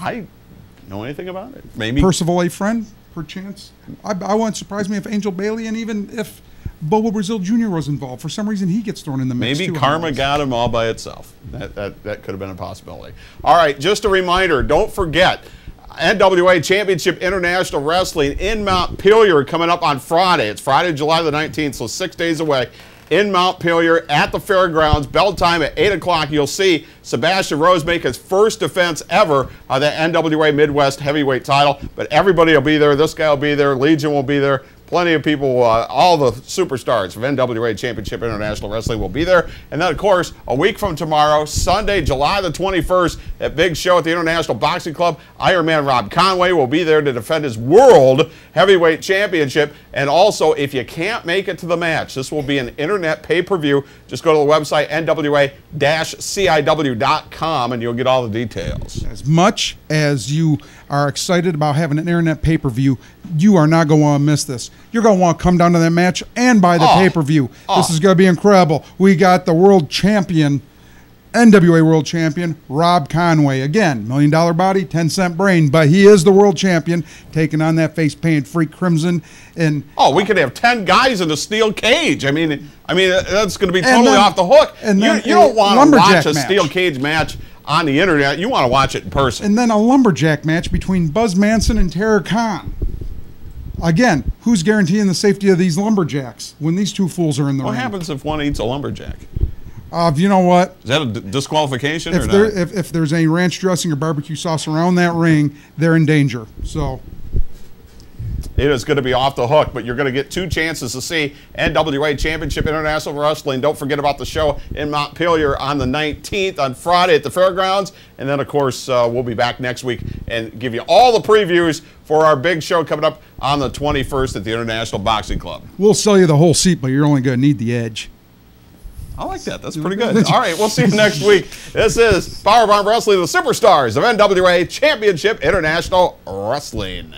[SPEAKER 3] Know anything about it? Maybe
[SPEAKER 4] Percival a friend, perchance. I wouldn't surprise me if Angel Bailey and even if Bobo Brazil Jr. was involved. For some reason, he gets thrown in the mix.
[SPEAKER 3] maybe
[SPEAKER 4] too,
[SPEAKER 3] karma got him all by itself. That could have been a possibility. All right, just a reminder, don't forget, NWA Championship International Wrestling in Montpelier coming up on Friday. It's Friday, July the 19th, so 6 days away. In Montpelier at the fairgrounds, bell time at 8 o'clock. You'll see Sebastian Rose make his first defense ever of the NWA Midwest Heavyweight title. But everybody will be there. This guy will be there. Legion will be there. Plenty of people, all the superstars of NWA Championship International Wrestling will be there. And then, of course, a week from tomorrow, Sunday, July the 21st, that big show at the International Boxing Club, Iron Man Rob Conway will be there to defend his World Heavyweight Championship. And also, if you can't make it to the match, this will be an internet pay-per-view. Just go to the website, NWA-CIW.com, and you'll get all the details.
[SPEAKER 4] As much as you are excited about having an internet pay-per-view, you are not going to want to miss this. You're going to want to come down to that match and buy the pay-per-view. This is going to be incredible. We got the world champion, NWA world champion, Rob Conway. Again, $1 million body, 10-cent brain, but he is the world champion, taking on that face-painted freak Crimson. And
[SPEAKER 3] we could have 10 guys in a steel cage. I mean that's going to be totally off the hook.
[SPEAKER 4] And
[SPEAKER 3] you don't want to watch a steel cage match on the internet. You want to watch it in person.
[SPEAKER 4] And then a lumberjack match between Buzz Manson and Terror Khan. Again, who's guaranteeing the safety of these lumberjacks when these two fools are in the ring?
[SPEAKER 3] What happens if one eats a lumberjack?
[SPEAKER 4] You know what?
[SPEAKER 3] Is that a disqualification or not?
[SPEAKER 4] If there's any ranch dressing or barbecue sauce around that ring, they're in danger. So
[SPEAKER 3] it is going to be off the hook, but you're going to get 2 chances to see NWA Championship International Wrestling. Don't forget about the show in Montpelier on the 19th on Friday at the fairgrounds. And then, of course, we'll be back next week and give you all the previews for our big show coming up on the 21st at the International Boxing Club.
[SPEAKER 4] We'll sell you the whole seat, but you're only going to need the edge.
[SPEAKER 3] I like that. That's pretty good. All right, we'll see you next week. This is Powerbomb Wrestling, the superstars of NWA Championship International Wrestling.